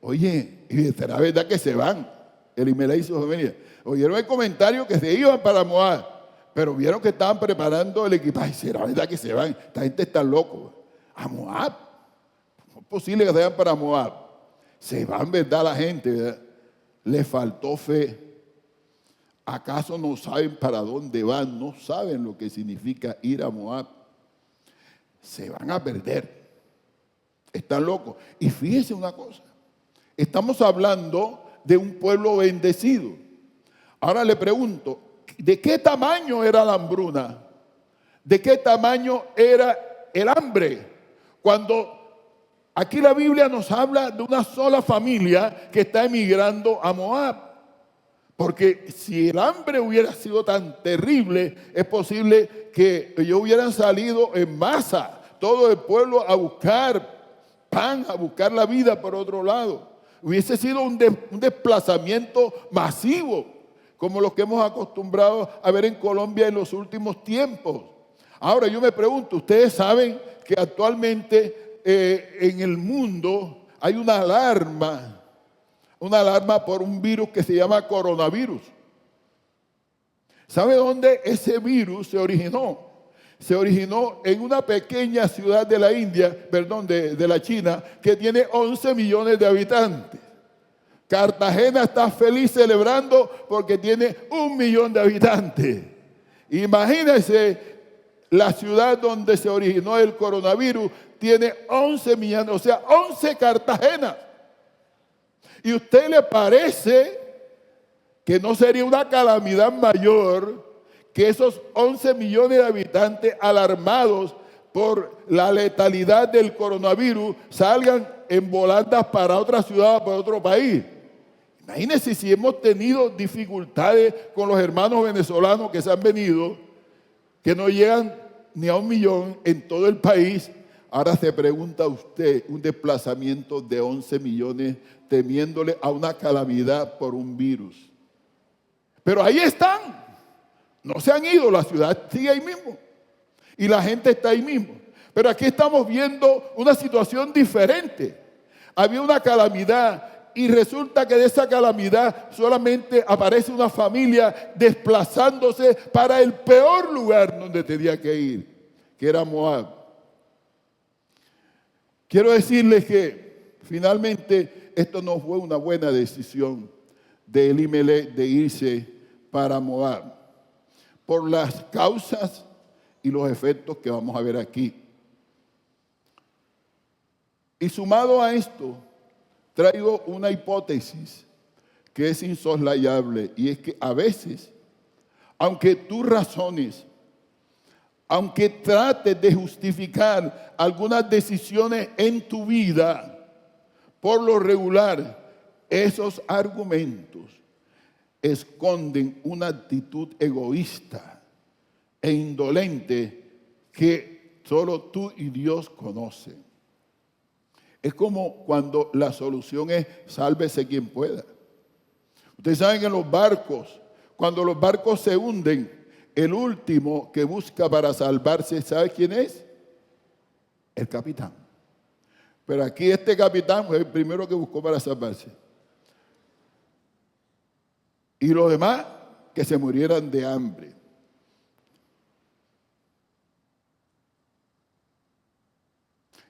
Oye, ¿y será verdad que se van? Elimelech y su familia. Oyeron el comentario que se iban para Moab, pero vieron que estaban preparando el equipaje. ¿Será verdad que se van? Esta gente está loco. ¿A Moab? ¿Cómo es posible que se vayan para Moab? Se van, ¿verdad? La gente, ¿verdad? Le faltó fe. ¿Acaso no saben para dónde van? No saben lo que significa ir a Moab. Se van a perder. Están locos. Y fíjense una cosa. Estamos hablando de un pueblo bendecido. Ahora le pregunto, ¿de qué tamaño era la hambruna? ¿De qué tamaño era el hambre? Cuando aquí la Biblia nos habla de una sola familia que está emigrando a Moab. Porque si el hambre hubiera sido tan terrible, es posible que ellos hubieran salido en masa, todo el pueblo a buscar pan, a buscar la vida por otro lado. Hubiese sido un desplazamiento masivo, como los que hemos acostumbrado a ver en Colombia en los últimos tiempos. Ahora yo me pregunto, ustedes saben que actualmente en el mundo hay una alarma por un virus que se llama coronavirus. ¿Sabe dónde ese virus se originó? Se originó en una pequeña ciudad de la India, perdón, de la China, que tiene 11 millones de habitantes. Cartagena está feliz celebrando porque tiene 1 millón de habitantes. Imagínense la ciudad donde se originó el coronavirus tiene 11 millones, o sea, 11 Cartagenas. ¿Y a usted le parece que no sería una calamidad mayor que esos 11 millones de habitantes alarmados por la letalidad del coronavirus salgan en volandas para otra ciudad o para otro país? Imagínense si hemos tenido dificultades con los hermanos venezolanos que se han venido, que no llegan ni a 1 millón en todo el país. Ahora se pregunta usted un desplazamiento de 11 millones temiéndole a una calamidad por un virus. Pero ahí están, no se han ido, la ciudad sigue ahí mismo y la gente está ahí mismo. Pero aquí estamos viendo una situación diferente. Había una calamidad y resulta que de esa calamidad solamente aparece una familia desplazándose para el peor lugar donde tenía que ir, que era Moab. Quiero decirles que finalmente esto no fue una buena decisión de Elimelech de irse para Moab, por las causas y los efectos que vamos a ver aquí. Y sumado a esto, traigo una hipótesis que es insoslayable, y es que a veces, aunque tú razones, aunque trates de justificar algunas decisiones en tu vida, por lo regular, esos argumentos esconden una actitud egoísta e indolente que solo tú y Dios conocen. Es como cuando la solución es sálvese quien pueda. Ustedes saben que en los barcos, cuando los barcos se hunden, el último que busca para salvarse, ¿sabe quién es? El capitán. Pero aquí este capitán fue el primero que buscó para salvarse. Y los demás que se murieran de hambre.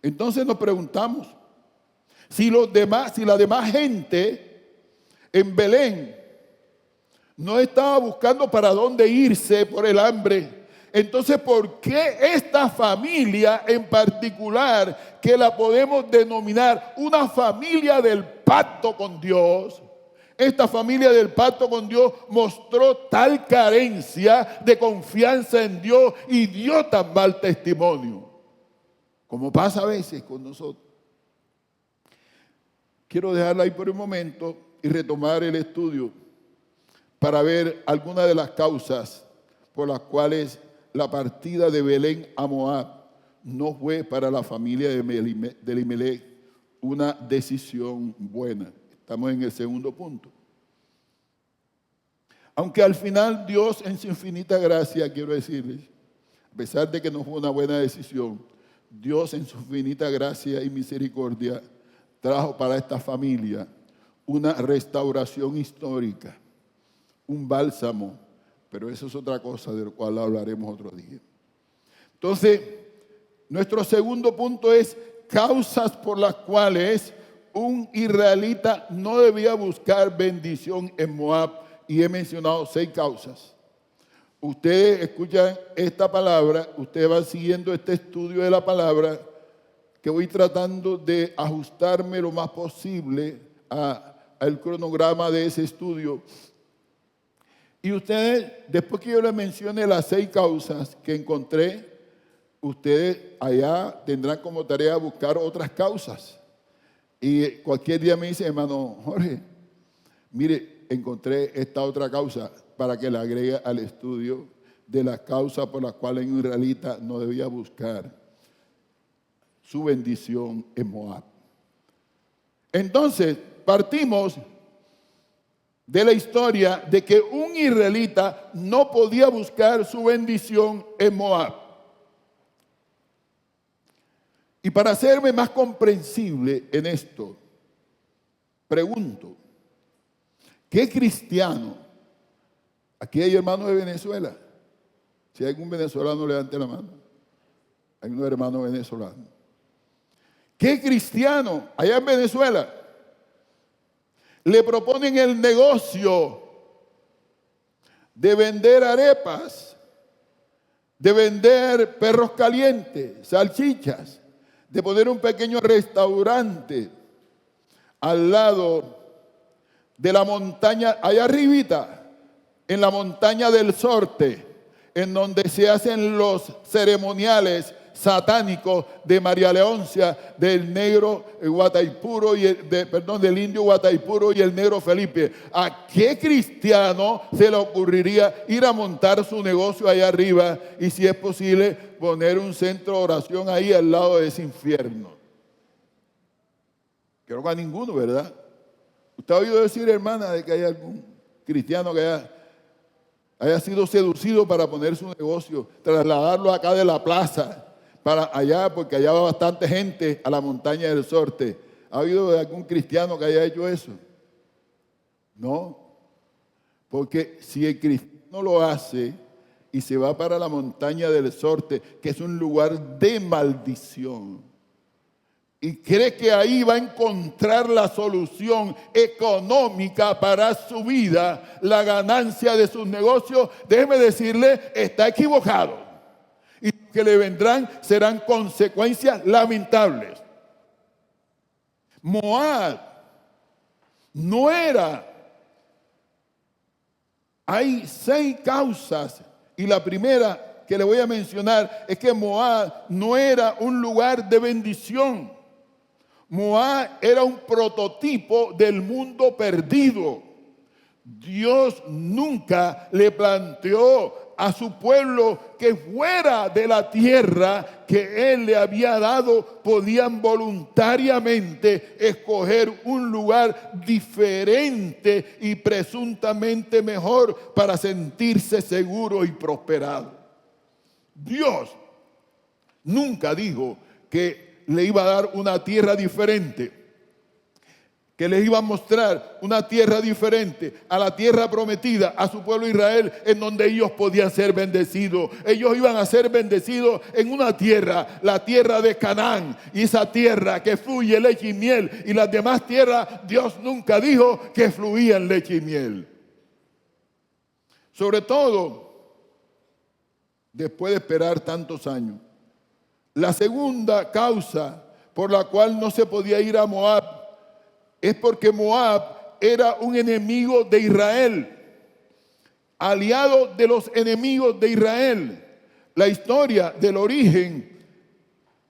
Entonces nos preguntamos, si la demás gente en Belén no estaba buscando para dónde irse por el hambre, entonces ¿por qué esta familia en particular, que la podemos denominar una familia del pacto con Dios, esta familia del pacto con Dios mostró tal carencia de confianza en Dios y dio tan mal testimonio, como pasa a veces con nosotros? Quiero dejarla ahí por un momento y retomar el estudio para ver algunas de las causas por las cuales la partida de Belén a Moab no fue para la familia de Elimelech una decisión buena. Estamos en el segundo punto. Aunque al final Dios en su infinita gracia, quiero decirles, a pesar de que no fue una buena decisión, Dios en su infinita gracia y misericordia trajo para esta familia una restauración histórica, un bálsamo, pero eso es otra cosa de lo cual hablaremos otro día. Entonces, nuestro segundo punto es causas por las cuales un israelita no debía buscar bendición en Moab, y he mencionado 6 causas. Ustedes escuchan esta palabra, ustedes van siguiendo este estudio de la palabra, que voy tratando de ajustarme lo más posible al cronograma de ese estudio. Y ustedes, después que yo les mencione las 6 causas que encontré, ustedes allá tendrán como tarea buscar otras causas. Y cualquier día me dice, hermano Jorge, mire, encontré esta otra causa, para que la agregue al estudio de las causas por las cuales un israelita no debía buscar su bendición en Moab. Entonces, partimos de la historia de que un israelita no podía buscar su bendición en Moab. Y para hacerme más comprensible en esto, pregunto, ¿qué cristiano? Aquí hay hermanos de Venezuela. Si hay algún venezolano, levante la mano. Hay unos hermanos venezolanos. ¿Qué cristiano allá en Venezuela le proponen el negocio de vender arepas de vender perros calientes, salchichas, de poner un pequeño restaurante al lado de la montaña, allá arribita, en la montaña del Sorte, en donde se hacen los ceremoniales satánicos de María Leoncia, del negro Guataipuro del indio Guataipuro y el negro Felipe. ¿A qué cristiano se le ocurriría ir a montar su negocio allá arriba y, si es posible, poner un centro de oración ahí al lado de ese infierno? Creo que a ninguno, ¿verdad? ¿Usted ha oído decir, hermana, de que hay algún cristiano que haya sido seducido para poner su negocio, trasladarlo acá de la plaza para allá, porque allá va bastante gente a la montaña del Sorte? ¿Ha habido de algún cristiano que haya hecho eso? No, porque si el cristiano lo hace y se va para la montaña del Sorte, que es un lugar de maldición, y cree que ahí va a encontrar la solución económica para su vida, la ganancia de sus negocios, déjeme decirle, está equivocado. Y lo que le vendrán serán consecuencias lamentables. Moab no era. Hay 6 causas, y la primera que le voy a mencionar es que Moab no era un lugar de bendición. Moab era un prototipo del mundo perdido. Dios nunca le planteó a su pueblo que fuera de la tierra que Él le había dado podían voluntariamente escoger un lugar diferente y presuntamente mejor para sentirse seguro y prosperado. Dios nunca dijo que le iba a dar una tierra diferente, que les iba a mostrar una tierra diferente a la tierra prometida a su pueblo Israel, en donde ellos podían ser bendecidos. Ellos iban a ser bendecidos en una tierra, la tierra de Canaán, y esa tierra que fluye leche y miel, y las demás tierras Dios nunca dijo que fluían leche y miel. Sobre todo después de esperar tantos años. La segunda causa por la cual no se podía ir a Moab es porque Moab era un enemigo de Israel, aliado de los enemigos de Israel. La historia del origen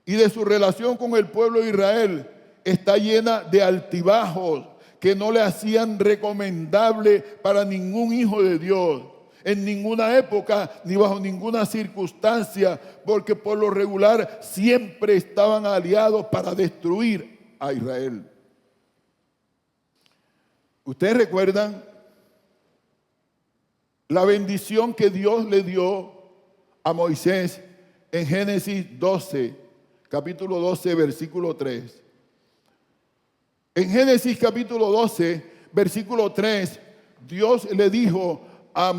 y de su relación con el pueblo de Israel está llena de altibajos que no le hacían recomendable para ningún hijo de Dios, en ninguna época ni bajo ninguna circunstancia, porque por lo regular siempre estaban aliados para destruir a Israel. ¿Ustedes recuerdan la bendición que Dios le dio a Moisés en Génesis 12, capítulo 12, versículo 3? En Génesis capítulo 12, versículo 3, Dios le dijo a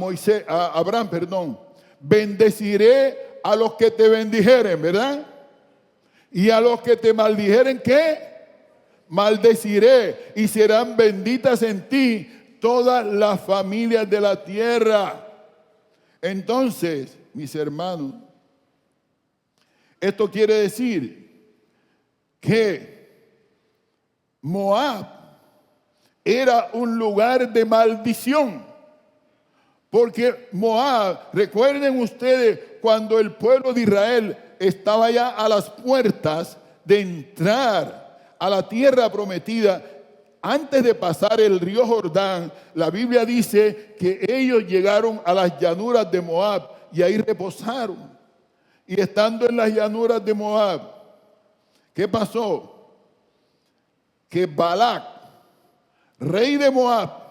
Abraham, bendeciré a los que te bendijeren, ¿verdad? Y a los que te maldijeren, ¿qué? Maldeciré, y serán benditas en ti todas las familias de la tierra. Entonces, mis hermanos, esto quiere decir que Moab era un lugar de maldición. Porque Moab, recuerden ustedes, cuando el pueblo de Israel estaba ya a las puertas de entrar a la tierra prometida, antes de pasar el río Jordán, la Biblia dice que ellos llegaron a las llanuras de Moab y ahí reposaron. Y estando en las llanuras de Moab, ¿qué pasó? Que Balac, rey de Moab,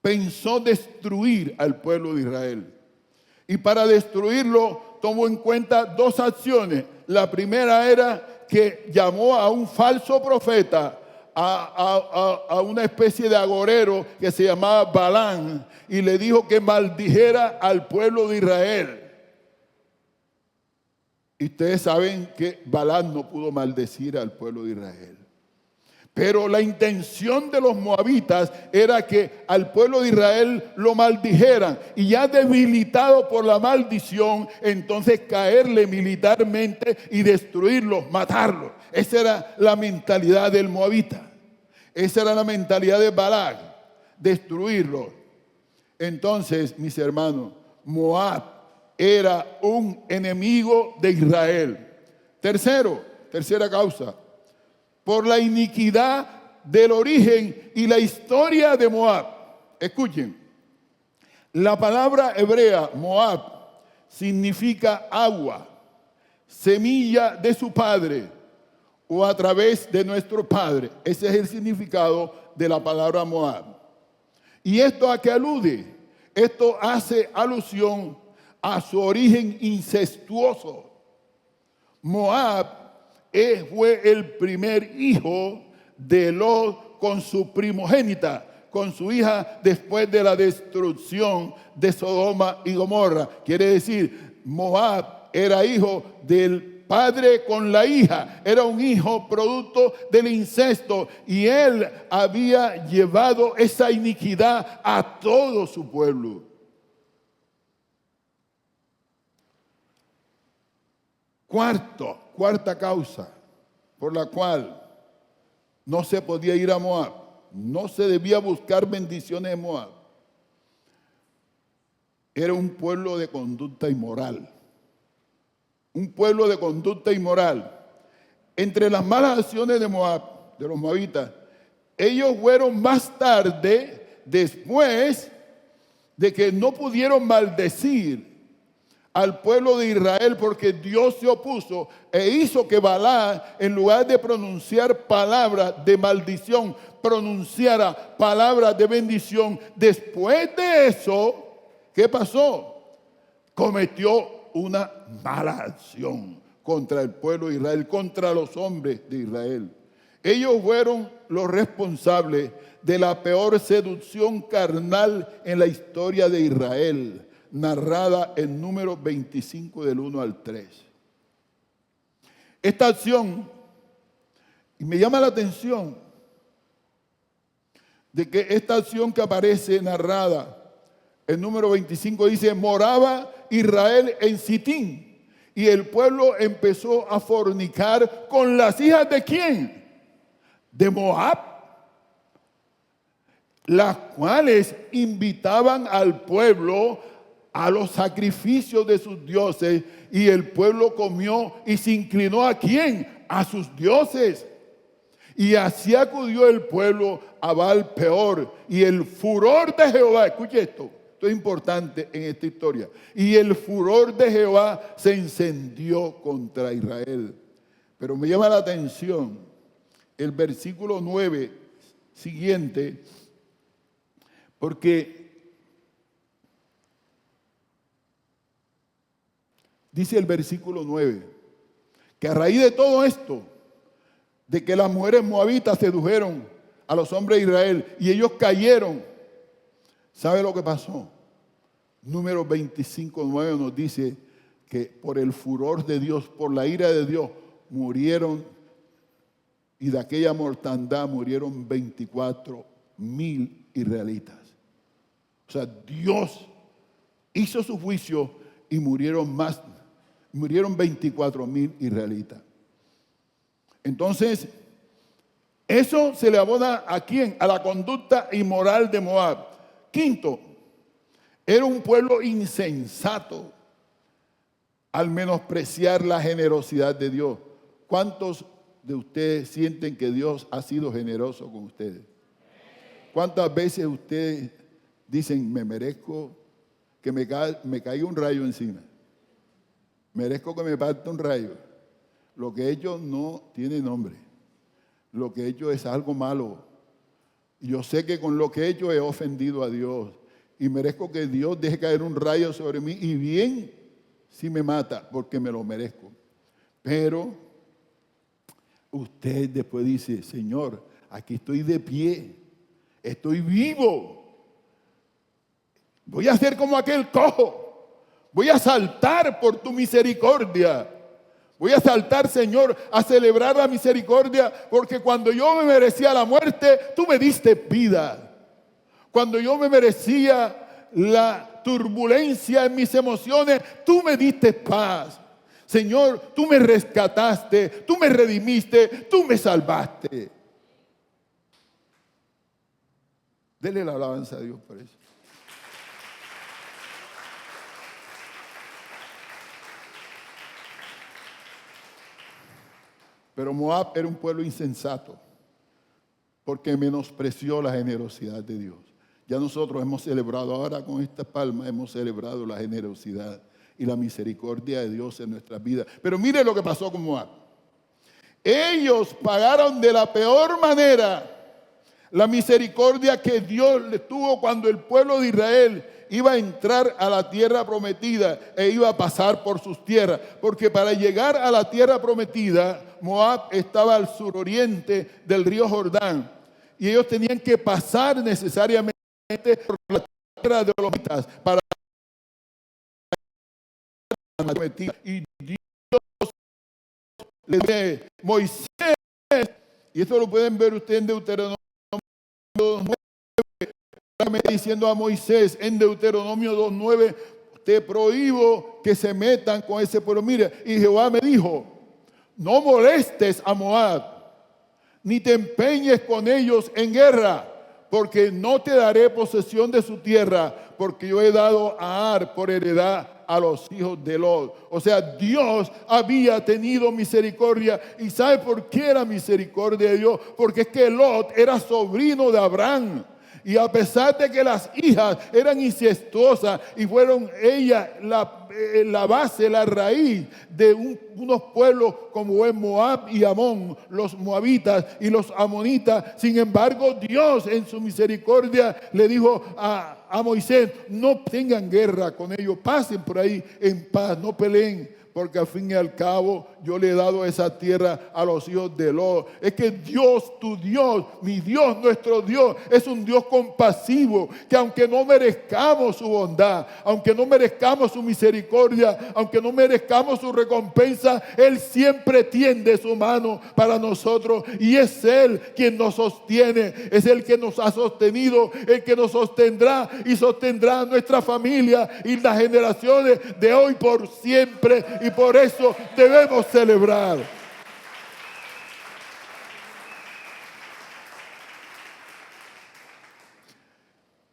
pensó destruir al pueblo de Israel. Y para destruirlo tomó en cuenta 2 acciones. La primera era que llamó a un falso profeta, a una especie de agorero que se llamaba Balán, y le dijo que maldijera al pueblo de Israel. Y ustedes saben que Balán no pudo maldecir al pueblo de Israel. Pero la intención de los moabitas era que al pueblo de Israel lo maldijeran, y ya debilitado por la maldición, entonces caerle militarmente y destruirlos, matarlos. Esa era la mentalidad del moabita. Esa era la mentalidad de Balac, destruirlos. Entonces, mis hermanos, Moab era un enemigo de Israel. Tercera causa, por la iniquidad del origen y la historia de Moab. Escuchen, la palabra hebrea Moab significa agua, semilla de su padre o a través de nuestro padre. Ese es el significado de la palabra Moab. ¿Y esto a qué alude? Esto hace alusión a su origen incestuoso. Moab fue el primer hijo de Lot con su primogénita, con su hija después de la destrucción de Sodoma y Gomorra. Quiere decir, Moab era hijo del padre con la hija, era un hijo producto del incesto, y él había llevado esa iniquidad a todo su pueblo. Cuarta causa por la cual no se podía ir a Moab, no se debía buscar bendiciones en Moab. Era un pueblo de conducta inmoral. Un pueblo de conducta inmoral. Entre las malas acciones de Moab, de los moabitas, ellos fueron más tarde, después de que no pudieron maldecir al pueblo de Israel, porque Dios se opuso e hizo que Balaam, en lugar de pronunciar palabras de maldición, pronunciara palabras de bendición. Después de eso, ¿qué pasó? Cometió una mala acción contra el pueblo de Israel, contra los hombres de Israel. Ellos fueron los responsables de la peor seducción carnal en la historia de Israel, narrada en Números 25 del 1 al 3. Esta acción, y me llama la atención de que esta acción que aparece narrada en Número 25 dice: moraba Israel en Sitín, y el pueblo empezó a fornicar con las hijas ¿de quién? De Moab, las cuales invitaban al pueblo a los sacrificios de sus dioses, y el pueblo comió y se inclinó ¿a quién? A sus dioses. Y así acudió el pueblo a Baal Peor, y el furor de Jehová, escuche esto es importante en esta historia, y el furor de Jehová se encendió contra Israel. Pero me llama la atención el versículo 9 siguiente, porque dice el versículo 9 que a raíz de todo esto, de que las mujeres moabitas sedujeron a los hombres de Israel y ellos cayeron, ¿sabe lo que pasó? Número 25:9 nos dice que por el furor de Dios, por la ira de Dios, murieron, y de aquella mortandad murieron 24,000 israelitas. O sea, Dios hizo su juicio y murieron 24,000 israelitas. Entonces, eso se le abona ¿a quién? A la conducta inmoral de Moab. Quinto, era un pueblo insensato al menospreciar la generosidad de Dios. ¿Cuántos de ustedes sienten que Dios ha sido generoso con ustedes? ¿Cuántas veces ustedes dicen: me merezco que me caiga un rayo encima? Merezco que me parte un rayo. Lo que he hecho no tiene nombre. Lo que he hecho es algo malo. Yo sé que con lo que he hecho he ofendido a Dios, y merezco que Dios deje caer un rayo sobre mí, y bien si me mata, porque me lo merezco. Pero usted después dice: Señor, aquí estoy de pie, estoy vivo, voy a ser como aquel cojo, voy a saltar por tu misericordia, Voy a saltar, Señor, a celebrar la misericordia, porque cuando yo me merecía la muerte, tú me diste vida. Cuando yo me merecía la turbulencia en mis emociones, tú me diste paz. Señor, tú me rescataste, tú me redimiste, tú me salvaste. Dele la alabanza a Dios por eso. Pero Moab era un pueblo insensato porque menospreció la generosidad de Dios. Ya nosotros hemos celebrado, ahora con esta palma hemos celebrado la generosidad y la misericordia de Dios en nuestras vidas. Pero mire lo que pasó con Moab. Ellos pagaron de la peor manera la misericordia que Dios les tuvo cuando el pueblo de Israel iba a entrar a la tierra prometida e iba a pasar por sus tierras. Porque para llegar a la tierra prometida, Moab estaba al suroriente del río Jordán. Y ellos tenían que pasar necesariamente por la tierra de los moabitas para la prometida. Y Dios le dice, Moisés, y esto lo pueden ver ustedes en Deuteronomio 2:9, diciendo a Moisés en Deuteronomio 2:9, te prohíbo que se metan con ese pueblo. Mira, y Jehová me dijo, no molestes a Moab, ni te empeñes con ellos en guerra, porque no te daré posesión de su tierra, porque yo he dado a Ar por heredad a los hijos de Lot. O sea, Dios había tenido misericordia. ¿Y sabe por qué era misericordia de Dios? Porque es que Lot era sobrino de Abraham. Y a pesar de que las hijas eran incestuosas y fueron ellas la base, la raíz de unos pueblos como es Moab y Amón, los moabitas y los amonitas, sin embargo Dios en su misericordia le dijo a Moisés, no tengan guerra con ellos, pasen por ahí en paz, no peleen, porque al fin y al cabo yo le he dado esa tierra a los hijos de Lot. Es que Dios, tu Dios, mi Dios, nuestro Dios, es un Dios compasivo, que aunque no merezcamos su bondad, aunque no merezcamos su misericordia, aunque no merezcamos su recompensa, Él siempre tiende su mano para nosotros, y es Él quien nos sostiene, es Él que nos ha sostenido, el que nos sostendrá y sostendrá a nuestra familia y las generaciones de hoy por siempre. Y por eso debemos celebrar.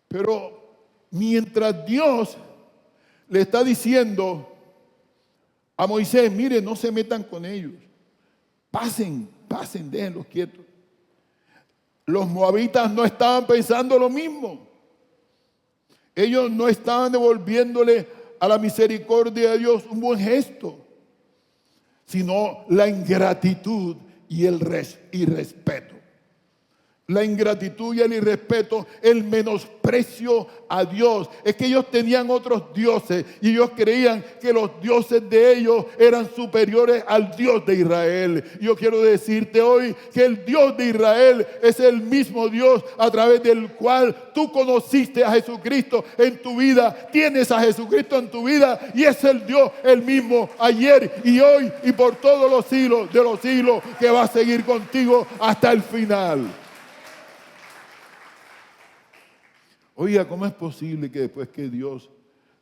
Pero mientras Dios le está diciendo a Moisés, mire, no se metan con ellos. Pasen, déjenlos quietos. Los moabitas no estaban pensando lo mismo. Ellos no estaban devolviéndole a la misericordia de Dios un buen gesto, sino la ingratitud y el irrespeto. La ingratitud y el irrespeto, el menosprecio a Dios. Es que ellos tenían otros dioses y ellos creían que los dioses de ellos eran superiores al Dios de Israel. Yo quiero decirte hoy que el Dios de Israel es el mismo Dios a través del cual tú conociste a Jesucristo en tu vida. Tienes a Jesucristo en tu vida y es el Dios el mismo ayer y hoy y por todos los siglos de los siglos, que va a seguir contigo hasta el final. Oiga, ¿cómo es posible que después que Dios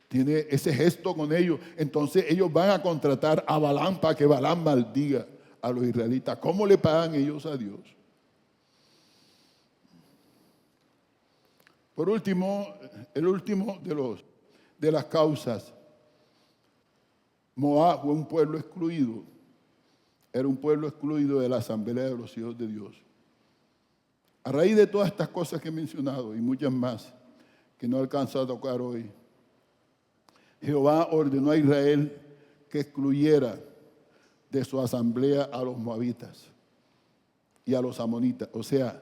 tiene ese gesto con ellos, entonces ellos van a contratar a Balaam para que Balaam maldiga a los israelitas? ¿Cómo le pagan ellos a Dios? Por último, el último de las causas, Moab fue un pueblo excluido. Era un pueblo excluido de la asamblea de los hijos de Dios. A raíz de todas estas cosas que he mencionado y muchas más que no alcanzo a tocar hoy, Jehová ordenó a Israel que excluyera de su asamblea a los moabitas y a los amonitas. O sea,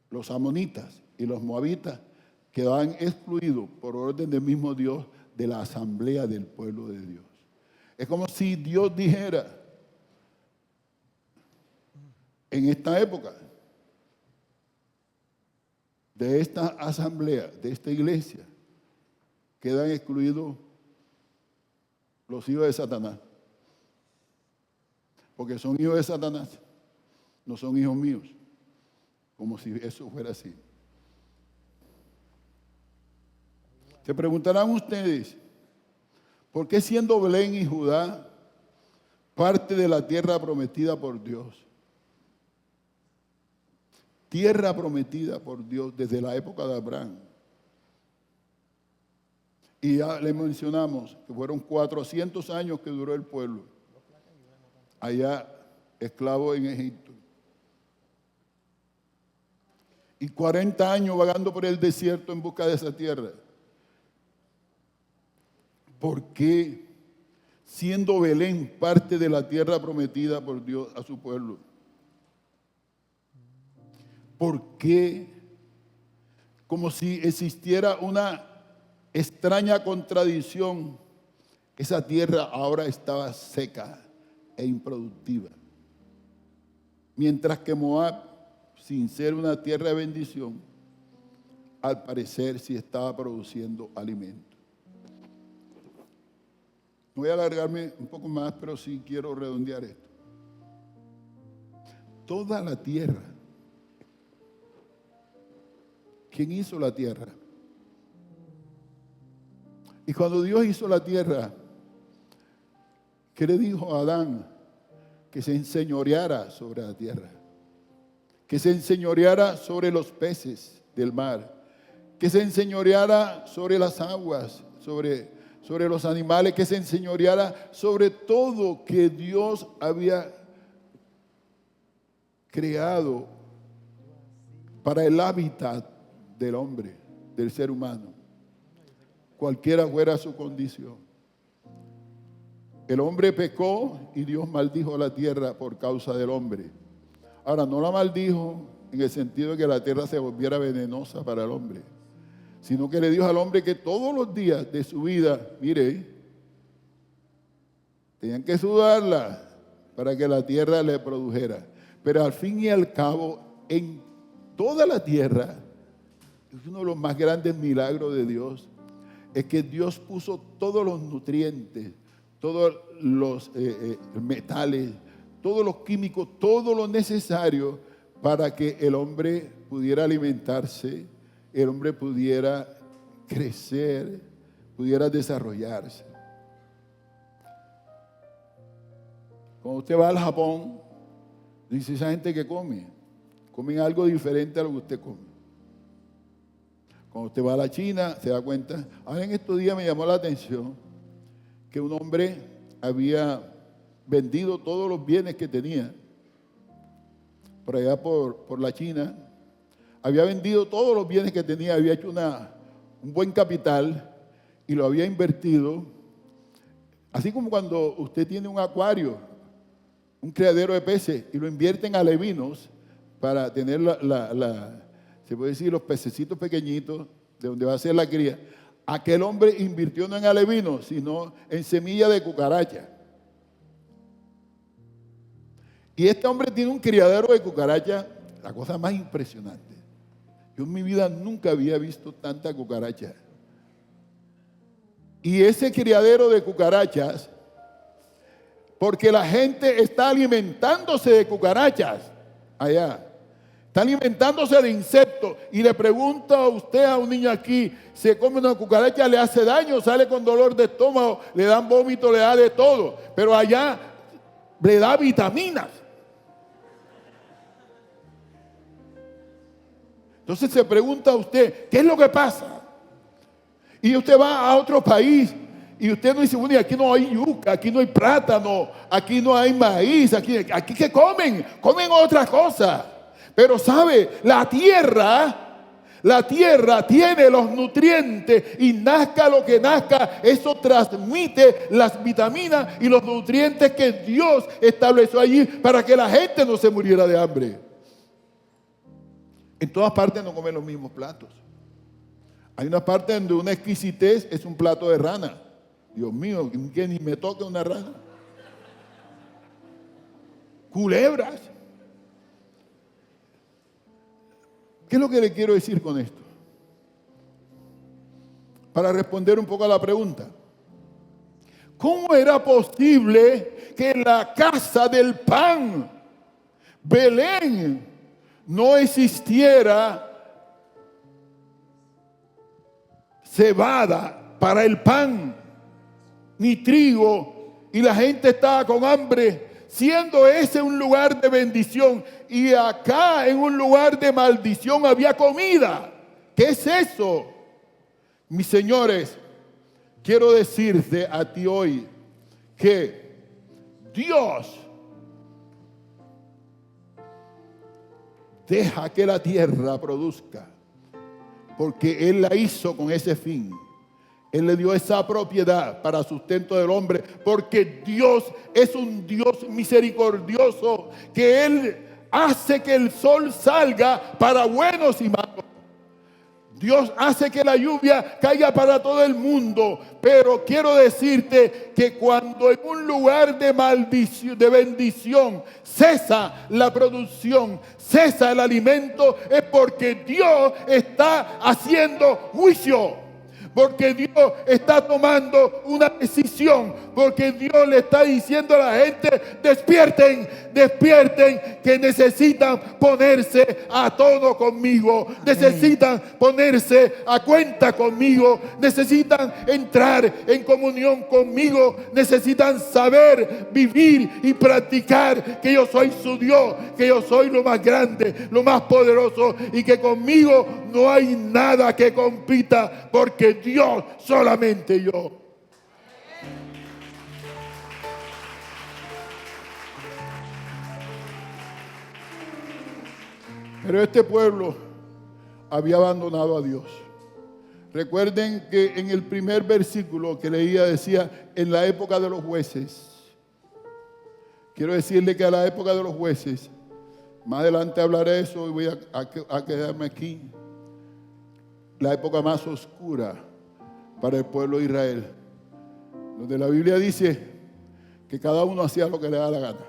los amonitas y los moabitas quedaban excluidos por orden del mismo Dios de la asamblea del pueblo de Dios. Es como si Dios dijera, en esta época, de esta asamblea, de esta iglesia, quedan excluidos los hijos de Satanás. porque son hijos de Satanás, no son hijos míos, como si eso fuera así. Se preguntarán ustedes, ¿por qué siendo Belén y Judá parte de la tierra prometida por Dios? Tierra prometida por Dios desde la época de Abraham. Y ya le mencionamos que fueron 400 años que duró el pueblo allá esclavo en Egipto. Y 40 años vagando por el desierto en busca de esa tierra. ¿Por qué, siendo Belén parte de la tierra prometida por Dios a su pueblo? ¿Por qué, como si existiera una extraña contradicción, esa tierra ahora estaba seca e improductiva? Mientras que Moab, sin ser una tierra de bendición, al parecer sí estaba produciendo alimento. No voy a alargarme un poco más, pero sí quiero redondear esto. Toda la tierra. ¿Quién hizo la tierra? Y cuando Dios hizo la tierra, ¿qué le dijo a Adán? Que se enseñoreara sobre la tierra, que se enseñoreara sobre los peces del mar, que se enseñoreara sobre las aguas, sobre los animales, que se enseñoreara sobre todo que Dios había creado para el hábitat del hombre, del ser humano, cualquiera fuera su condición. El hombre pecó y Dios maldijo la tierra por causa del hombre. Ahora, no la maldijo en el sentido de que la tierra se volviera venenosa para el hombre, sino que le dijo al hombre que todos los días de su vida, mire, tenían que sudarla para que la tierra le produjera. Pero al fin y al cabo, en toda la tierra, es uno de los más grandes milagros de Dios, es que Dios puso todos los nutrientes, todos los metales, todos los químicos, todo lo necesario para que el hombre pudiera alimentarse, el hombre pudiera crecer, pudiera desarrollarse. Cuando usted va al Japón, dice esa gente que comen algo diferente a lo que usted come. Cuando usted va a la China, se da cuenta. Ahora en estos días me llamó la atención que un hombre había vendido todos los bienes que tenía por allá por la China. Había vendido todos los bienes que tenía, había hecho un buen capital y lo había invertido. Así como cuando usted tiene un acuario, un criadero de peces y lo invierte en alevinos para tener se puede decir, los pececitos pequeñitos de donde va a ser la cría. Aquel hombre invirtió no en alevinos, sino en semilla de cucaracha. Y este hombre tiene un criadero de cucaracha, la cosa más impresionante. Yo en mi vida nunca había visto tanta cucaracha. Y ese criadero de cucarachas, porque la gente está alimentándose de cucarachas allá, está alimentándose de insectos. Y le pregunto a usted, a un niño aquí, se come una cucaracha, le hace daño, sale con dolor de estómago, le dan vómito, le da de todo. Pero allá le da vitaminas. Entonces se pregunta a usted, ¿qué es lo que pasa? Y usted va a otro país y usted no dice, bueno, y aquí no hay yuca, aquí no hay plátano, aquí no hay maíz, aquí ¿qué comen? Comen otra cosa. Pero sabe, la tierra tiene los nutrientes y nazca lo que nazca, eso transmite las vitaminas y los nutrientes que Dios estableció allí para que la gente no se muriera de hambre. En todas partes no comen los mismos platos. Hay una parte donde una exquisitez es un plato de rana. Dios mío, que ni me toque una rana. Culebras. ¿Qué es lo que le quiero decir con esto? Para responder un poco a la pregunta. ¿Cómo era posible que en la casa del pan, Belén, no existiera cebada para el pan, ni trigo, y la gente estaba con hambre, siendo ese un lugar de bendición, y acá en un lugar de maldición había comida? ¿Qué es eso? Mis señores, quiero decirte a ti hoy que Dios deja que la tierra produzca, porque Él la hizo con ese fin. Él le dio esa propiedad para sustento del hombre, porque Dios es un Dios misericordioso, que Él hace que el sol salga para buenos y malos. Dios hace que la lluvia caiga para todo el mundo, pero quiero decirte que cuando en un lugar de maldición, de bendición, cesa la producción, cesa el alimento, es porque Dios está haciendo juicio. Porque Dios está tomando una decisión, porque Dios le está diciendo a la gente: despierten, despierten, que necesitan ponerse a tono conmigo, necesitan ponerse a cuenta conmigo, necesitan entrar en comunión conmigo, necesitan saber vivir y practicar que yo soy su Dios, que yo soy lo más grande, lo más poderoso, y que conmigo no hay nada que compita, porque Dios, solamente yo. Pero este pueblo había abandonado a Dios. Recuerden que en el primer versículo que leía decía: en la época de los jueces. Quiero decirle que a la época de los jueces, más adelante hablaré de eso y voy a quedarme aquí, la época más oscura para el pueblo de Israel, donde la Biblia dice que cada uno hacía lo que le da la gana.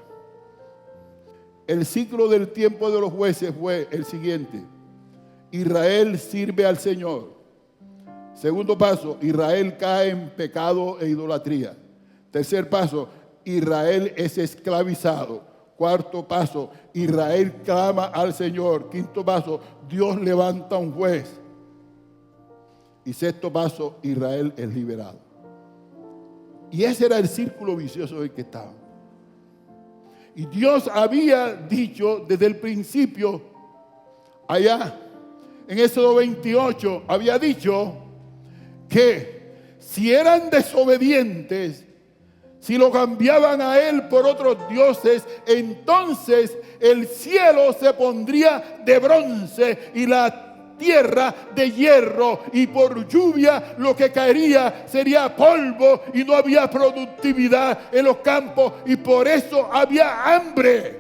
El ciclo del tiempo de los jueces fue el siguiente: Israel sirve al Señor. Segundo paso, Israel cae en pecado e idolatría. Tercer paso, Israel es esclavizado. Cuarto paso, Israel clama al Señor. Quinto paso, Dios levanta un juez. Y sexto paso, Israel es liberado. Y ese era el círculo vicioso en el que estaba. Y Dios había dicho desde el principio, allá en Éxodo 28, había dicho que si eran desobedientes, si lo cambiaban a Él por otros dioses, entonces el cielo se pondría de bronce y la tierra de hierro, y por lluvia lo que caería sería polvo, y no había productividad en los campos, y por eso había hambre.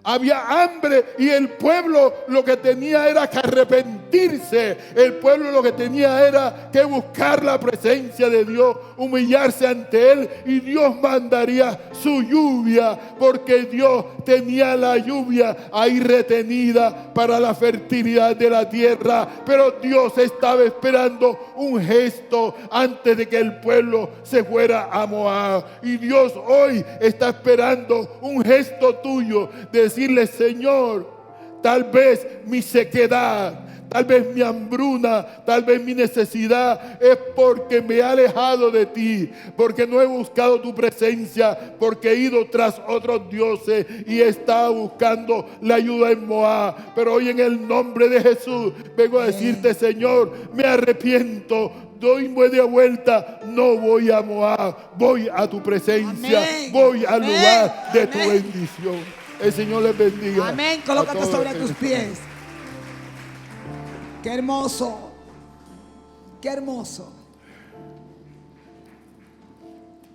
Había hambre, y el pueblo lo que tenía era que arrepentirse. El pueblo lo que tenía era que buscar la presencia de Dios, humillarse ante Él, y Dios mandaría su lluvia, porque Dios tenía la lluvia ahí retenida para la fertilidad de la tierra. Pero Dios estaba esperando un gesto antes de que el pueblo se fuera a Moab, y Dios hoy está esperando un gesto tuyo, de decirle: Señor, tal vez mi sequedad, tal vez mi hambruna, tal vez mi necesidad es porque me he alejado de ti, porque no he buscado tu presencia, porque he ido tras otros dioses y he estado buscando la ayuda en Moab. Pero hoy, en el nombre de Jesús, vengo a decirte: Señor, me arrepiento, doy media vuelta, no voy a Moab, voy a tu presencia. Amén. Voy al lugar de tu bendición. El Señor les bendiga. Amén. Colócate sobre tus pies. Qué hermoso. Qué hermoso.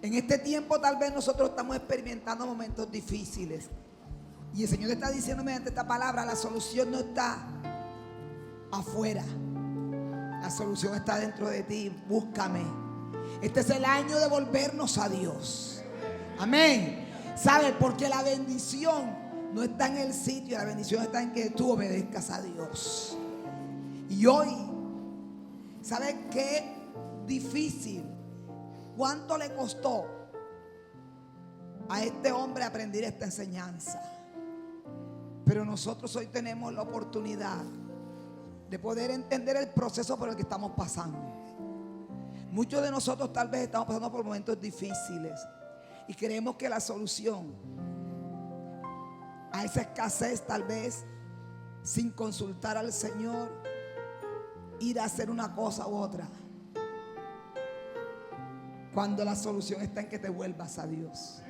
En este tiempo tal vez nosotros estamos experimentando momentos difíciles. Y el Señor está diciendo mediante esta palabra: la solución no está afuera. La solución está dentro de ti. Búscame. Este es el año de volvernos a Dios. Amén. ¿Sabes? Porque la bendición no está en el sitio, la bendición está en que tú obedezcas a Dios. Y hoy, ¿sabes qué difícil ¿Cuánto le costó a este hombre aprender esta enseñanza? Pero nosotros hoy tenemos la oportunidad de poder entender el proceso por el que estamos pasando. Muchos de nosotros tal vez estamos pasando por momentos difíciles y creemos que la solución a esa escasez, tal vez sin consultar al Señor, ir a hacer una cosa u otra, cuando la solución está en que te vuelvas a Dios.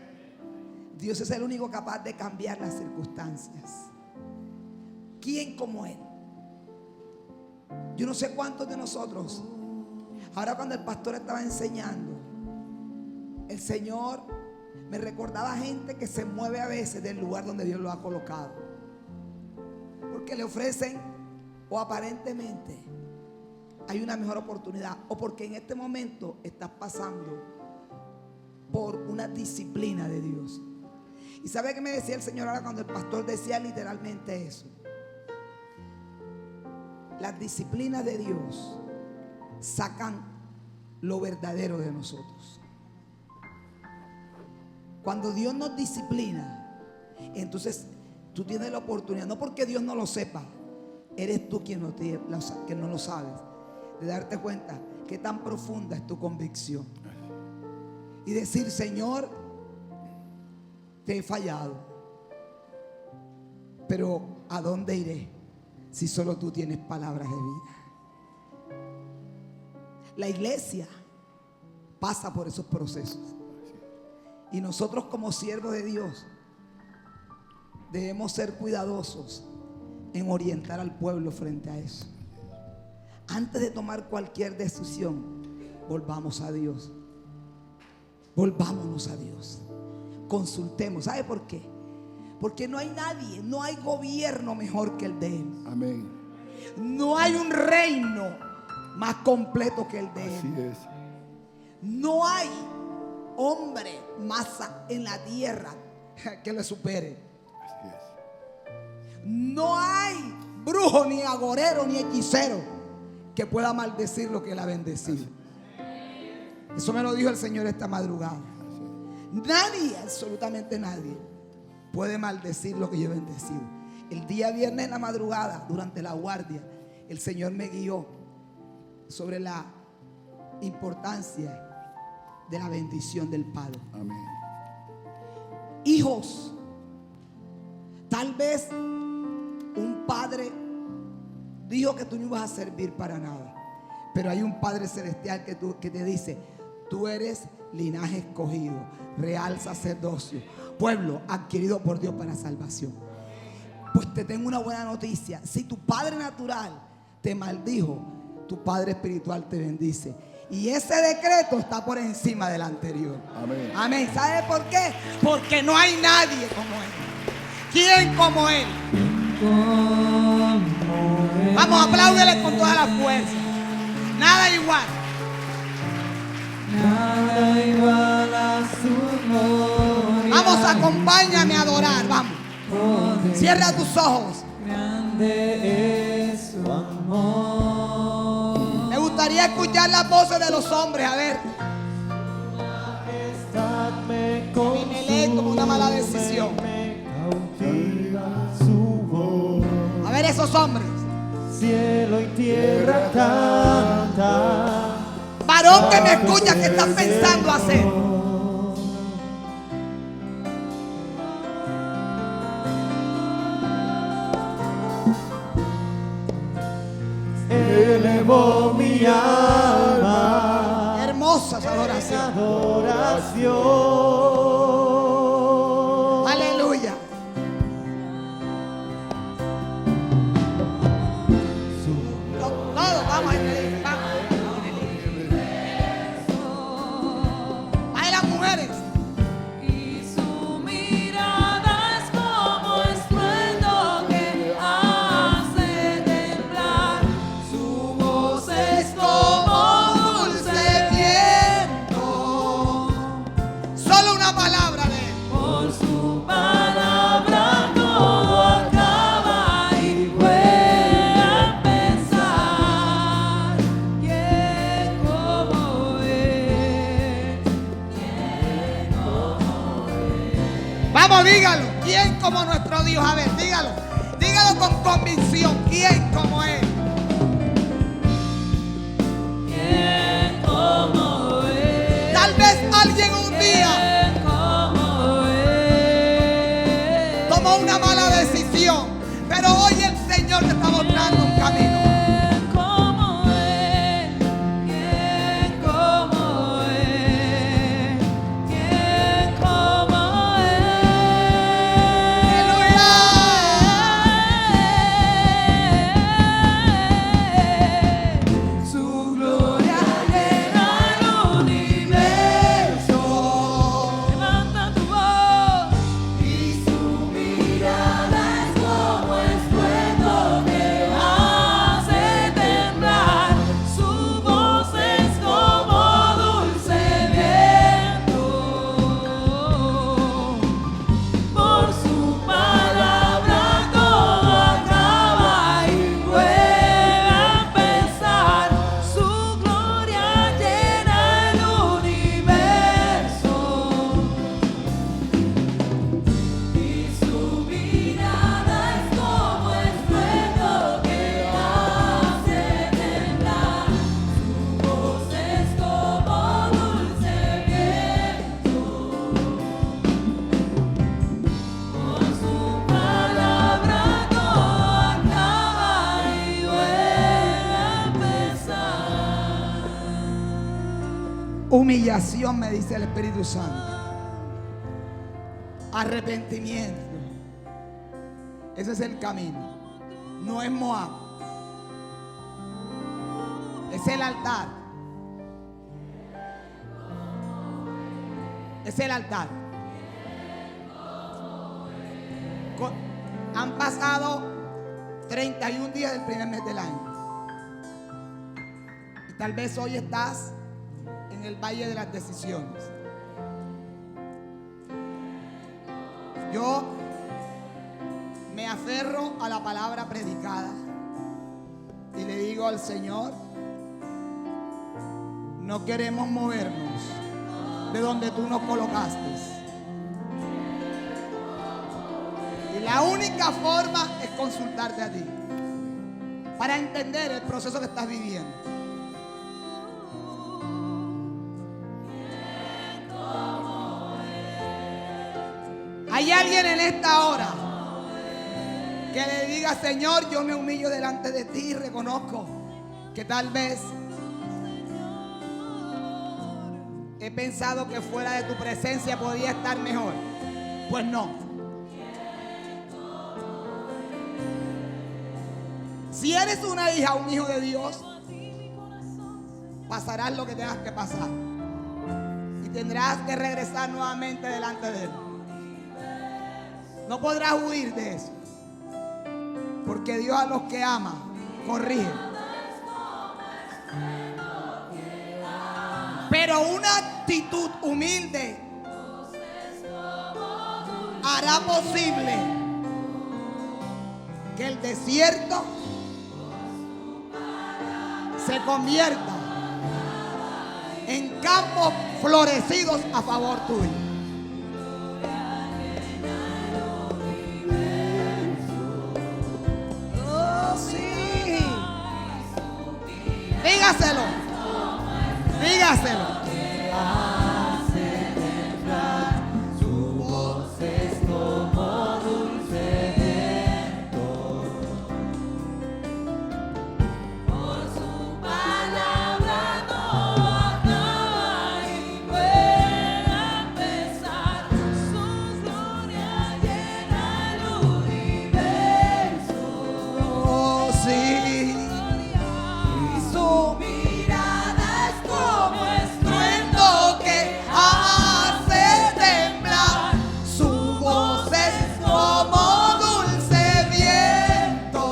Dios es el único capaz de cambiar las circunstancias. ¿Quién como Él? Yo no sé cuántos de nosotros, ahora cuando el pastor estaba enseñando, el Señor me recordaba gente que se mueve a veces del lugar donde Dios lo ha colocado, porque le ofrecen, o aparentemente hay una mejor oportunidad, o porque en este momento estás pasando por una disciplina de Dios. ¿Y sabe qué me decía el Señor ahora cuando el pastor decía literalmente eso? Las disciplinas de Dios sacan lo verdadero de nosotros. Cuando Dios nos disciplina, entonces tú tienes la oportunidad, no porque Dios no lo sepa, eres tú quien que no lo sabes, de darte cuenta qué tan profunda es tu convicción y decir: Señor, te he fallado, pero ¿a dónde iré si solo tú tienes palabras de vida? La iglesia pasa por esos procesos y nosotros como siervos de Dios debemos ser cuidadosos en orientar al pueblo frente a eso. Antes de tomar cualquier decisión, volvamos a Dios. Volvámonos a Dios. Consultemos. ¿Sabe por qué? Porque no hay nadie, no hay gobierno mejor que el de Él. Amén. No hay un reino más completo que el de Él. Así es. No hay hombre más en la tierra que le supere. Así es. No hay brujo, ni agorero, ni hechicero que pueda maldecir lo que Él ha bendecido. Eso me lo dijo el Señor esta madrugada. Nadie, absolutamente nadie, puede maldecir lo que yo he bendecido. El día viernes en la madrugada, durante la guardia, el Señor me guió sobre la importancia de la bendición del Padre. Amén. Hijos, tal vez un padre dijo que tú no ibas a servir para nada, pero hay un Padre celestial que te dice: tú eres linaje escogido, real sacerdocio, pueblo adquirido por Dios para salvación. Pues te tengo una buena noticia: si tu padre natural te maldijo, tu Padre espiritual te bendice. Y ese decreto está por encima del anterior. Amén. Amén. ¿Sabe por qué? Porque no hay nadie como Él. ¿Quién como Él? Vamos, apláudele con toda la fuerza. Nada igual. Nada igual a su gloria. Vamos, acompáñame a adorar. Vamos. Poder Cierra tus ojos. grande es su amor. Me gustaría escuchar las voces de los hombres. A ver. Majestad me Me lee como una mala decisión. me cautiva su voz. A ver esos hombres. Cielo y tierra canta. Varón que me escucha, ¿qué estás pensando hacer? Elevó mi alma. Hermosas adoraciones. Adoración. Aleluya. Todos vamos a entender. Vamos. Hay las mujeres. Y su mirada es como estruendo que hace temblar. Su voz es como dulce viento. Solo una ¿Quién como nuestro Dios? A ver, dígalo. Dígalo con convicción. ¿Quién como Él? ¿Quién como Él? Tal vez alguien un día ¿Quién como Él? tomó una mala decisión, pero hoy el Señor te está mostrando un camino. ¿Quién como Él? ¿Quién como Él? ¿Quién como Él? Su gloria llena el universo. Levanta tu voz. Y su mirada es como estruendo que hace temblar. Su voz es como dulce viento. Por su palabra todo acaba y vuelve a empezar. Su gloria llena el universo. Y su mirada es como estruendo que hace temblar. Su voz es como dulce viento. Por su palabra todo acaba y vuelve a empezar. Humillación, me dice el Espíritu Santo. Arrepentimiento. Ese es el camino. No es Moab. Es el altar. Es el altar. Han pasado 31 días del primer mes del año. Y tal vez hoy estás en el valle de las decisiones. Yo me aferro a la palabra predicada y le digo al Señor: no queremos movernos de donde tú nos colocaste. Y la única forma es consultarte a ti para entender el proceso que estás viviendo. Hay alguien en esta hora que le diga: Señor, yo me humillo delante de ti y reconozco que tal vez he pensado que fuera de tu presencia podía estar mejor. Pues no. Si eres una hija, un hijo de Dios, pasarás lo que tengas que pasar y tendrás que regresar nuevamente delante de Él. No podrás huir de eso, porque Dios a los que ama corrige. Pero una actitud humilde hará posible que el desierto se convierta en campos florecidos a favor tuyo. Oh, sí. Dígaselo. Dígaselo. Su voz es como dulce viento. Por su palabra todo acaba y vuelve a empezar. Su gloria llena el universo. Oh, sí. Y su mirada es como Estruendo que hace temblar. Su voz es como dulce viento.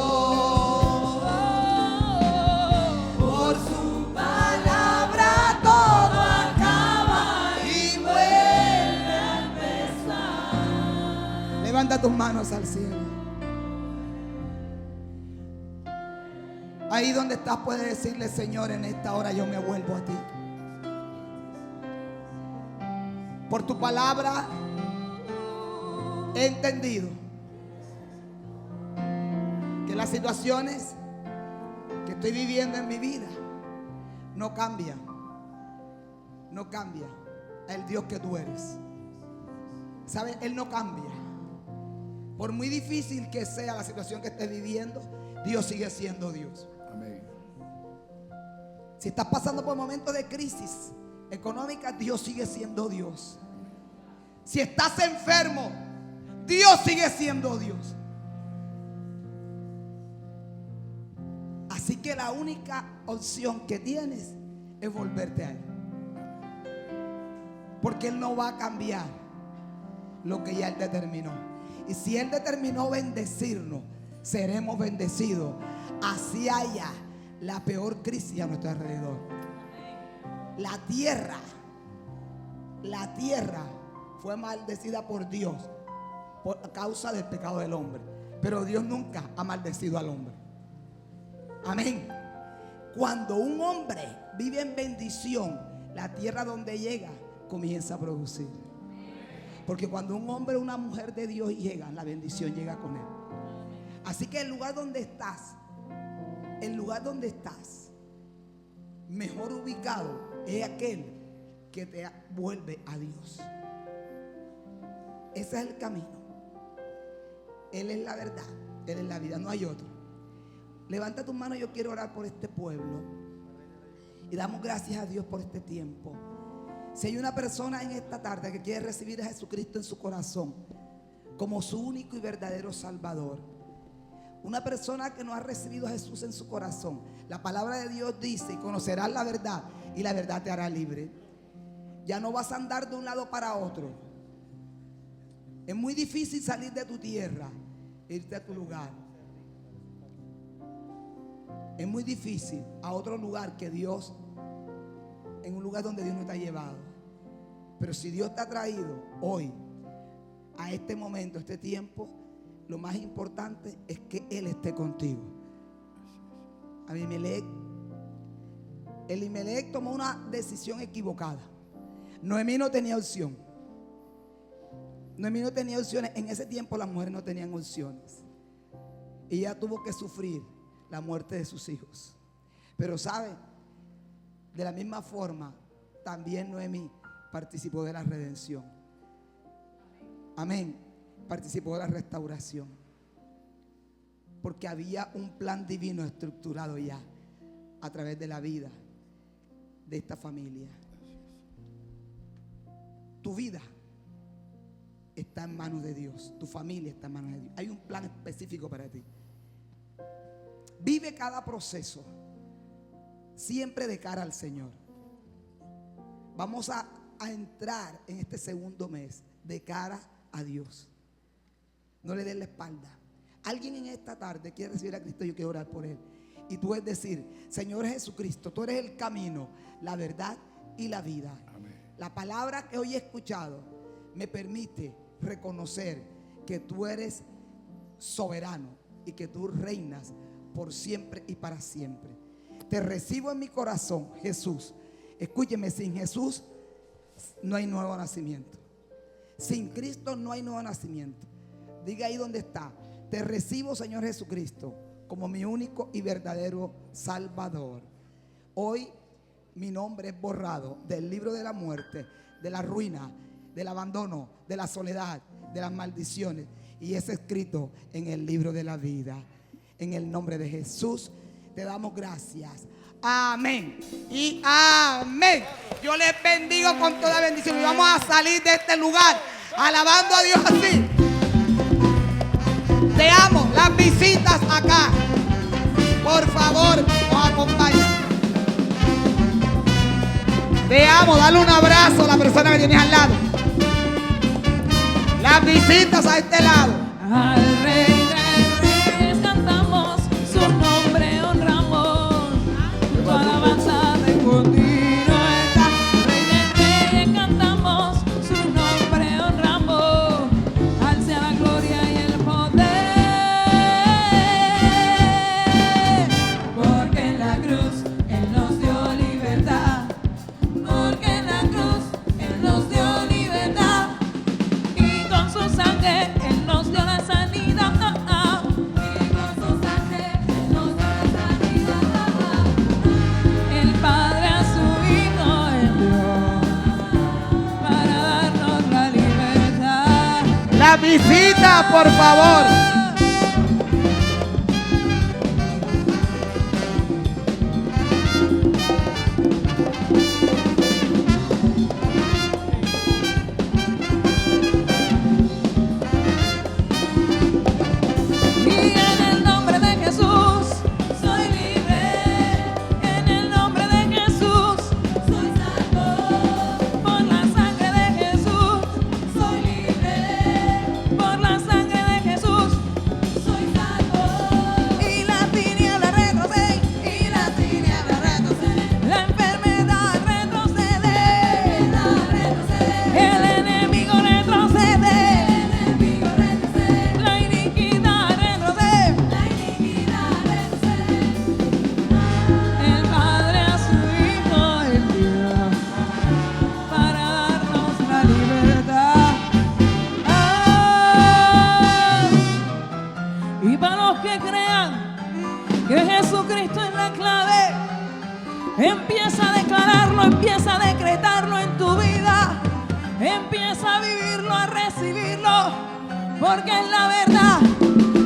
Por su palabra todo acaba y vuelve a empezar. Levanta tus manos al cielo. Ahí donde estás puedes decirle: Señor, en esta hora yo me vuelvo a ti. Por tu palabra He entendido que las situaciones que estoy viviendo en mi vida no cambian. No cambia el Dios que tú eres. ¿Sabes? Él no cambia. Por muy difícil que sea la situación que estés viviendo, Dios sigue siendo Dios. Amén. Si estás pasando por momentos de crisis económica, Dios sigue siendo Dios. Si estás enfermo, Dios sigue siendo Dios. Así que la única opción que tienes es volverte a Él. Porque Él no va a cambiar lo que ya Él determinó. Y si Él determinó bendecirnos, seremos bendecidos. Así haya la peor crisis a nuestro alrededor. La tierra fue maldecida por Dios por causa del pecado del hombre. Pero Dios nunca ha maldecido al hombre. Amén. Cuando un hombre vive en bendición, la tierra donde llega comienza a producir. Porque cuando un hombre o una mujer de Dios llega, la bendición llega con él. Así que el lugar donde estás, mejor ubicado es aquel que te vuelve a Dios. Ese es el camino. Él es la verdad, Él es la vida, no hay otro. Levanta tu mano, yo quiero orar por este pueblo. Y damos gracias a Dios por este tiempo. Si hay una persona en esta tarde que quiere recibir a Jesucristo en su corazón como su único y verdadero Salvador, una persona que no ha recibido a Jesús en su corazón, la palabra de Dios dice: y conocerás la verdad y la verdad te hará libre. Ya no vas a andar de un lado para otro. Es muy difícil salir de tu tierra e irte a tu lugar. Es muy difícil a otro lugar que Dios, en un lugar donde Dios no te ha llevado. Pero si Dios te ha traído hoy a este momento, a este tiempo, lo más importante es que Él esté contigo. Elimelech tomó una decisión equivocada. Noemí no tenía opción. Noemí no tenía opciones. En ese tiempo las mujeres no tenían opciones. Y ella tuvo que sufrir la muerte de sus hijos. Pero sabe, de la misma forma, también Noemí participó de la redención. Amén. Participó de la restauración. Porque había un plan divino estructurado ya a través de la vida de esta familia. Tu vida está en manos de Dios. Tu familia está en manos de Dios. Hay un plan específico para ti. Vive cada proceso siempre de cara al Señor. Vamos a entrar en este segundo mes de cara a Dios. No le des la espalda. Alguien en esta tarde quiere recibir a Cristo, yo quiero orar por él. Y tú puedes decir: Señor Jesucristo, tú eres el camino, la verdad y la vida. Amén. La palabra que hoy he escuchado me permite reconocer que tú eres soberano y que tú reinas por siempre y para siempre. Te recibo en mi corazón, Jesús. Escúcheme, sin Jesús no hay nuevo nacimiento. Sin Cristo no hay nuevo nacimiento. Diga ahí donde está: te recibo, Señor Jesucristo, como mi único y verdadero Salvador. Hoy mi nombre es borrado del libro de la muerte, de la ruina, del abandono, de la soledad, de las maldiciones, y es escrito en el libro de la vida. En el nombre de Jesús te damos gracias. Amén y amén. Yo les bendigo con toda bendición y vamos a salir de este lugar alabando a Dios así. Te amo. Las visitas acá, por favor, nos acompañan. Te amo. Dale un abrazo a la persona que tienes al lado. Las visitas a este lado. Al Rey de Reyes cantamos, su nombre honramos, tu alabanza de continuo está. Rey de Reyes cantamos, su nombre honramos, al sea la gloria y el poder, porque en la cruz Él nos dio libertad, porque en la cruz Él nos dio libertad, y con su sangre Él Visita, por favor. Y en el nombre de Jesús soy libre, en el nombre de Jesús soy salvo, por la sangre de Jesús soy libre, por la sangre de Jesús soy salvo. Y la tiniebla retrocede, y la tiniebla retrocede, la enfermedad retrocede, el enemigo retrocede, la iniquidad retrocede, el Padre a su Hijo envió para darnos la libertad. Y para los que crean que Jesucristo es la clave, empieza a declararlo, empieza a decretarlo en tu vida, empieza a vivirlo, a recibirlo, porque es la verdad.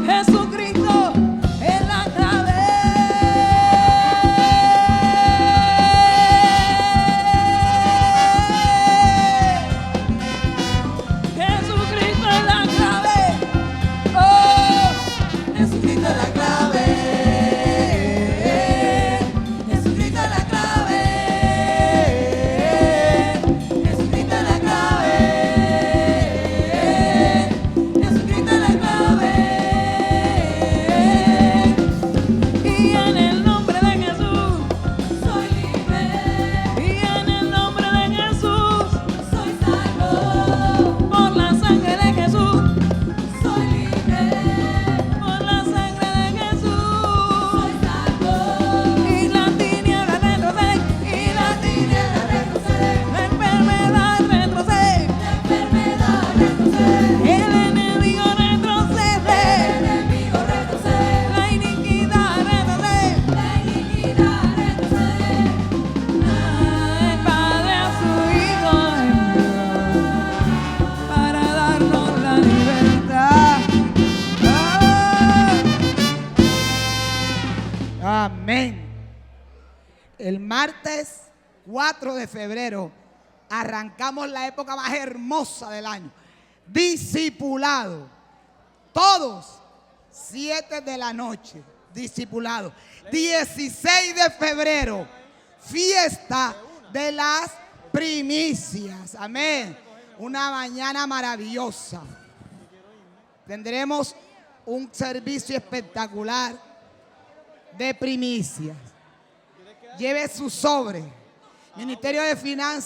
Jesucristo es la clave. Jesucristo es la clave. Oh, Jesucristo es la clave. Jesucristo es la clave. Jesucristo es la clave. Jesucristo es la clave. Y en el nombre de Jesús soy libre. Y en el nombre de Jesús soy salvo. Por la sangre de Jesús soy libre. Por la sangre de Jesús soy salvo. Y la tiniebla retrocede, y la tiniebla retrocede, la enfermedad retrocede, el enemigo retrocede, la iniquidad retrocede, el Padre a su Hijo envió para darnos la libertad. Amén. El martes 4 de febrero arrancamos la época más hermosa del año. Discipulado. Todos, 7 de la noche. Discipulado. 16 de febrero, fiesta de las primicias. Amén. Una mañana maravillosa. Tendremos un servicio espectacular de primicias. Lleve su sobre. Ministerio de Finanzas.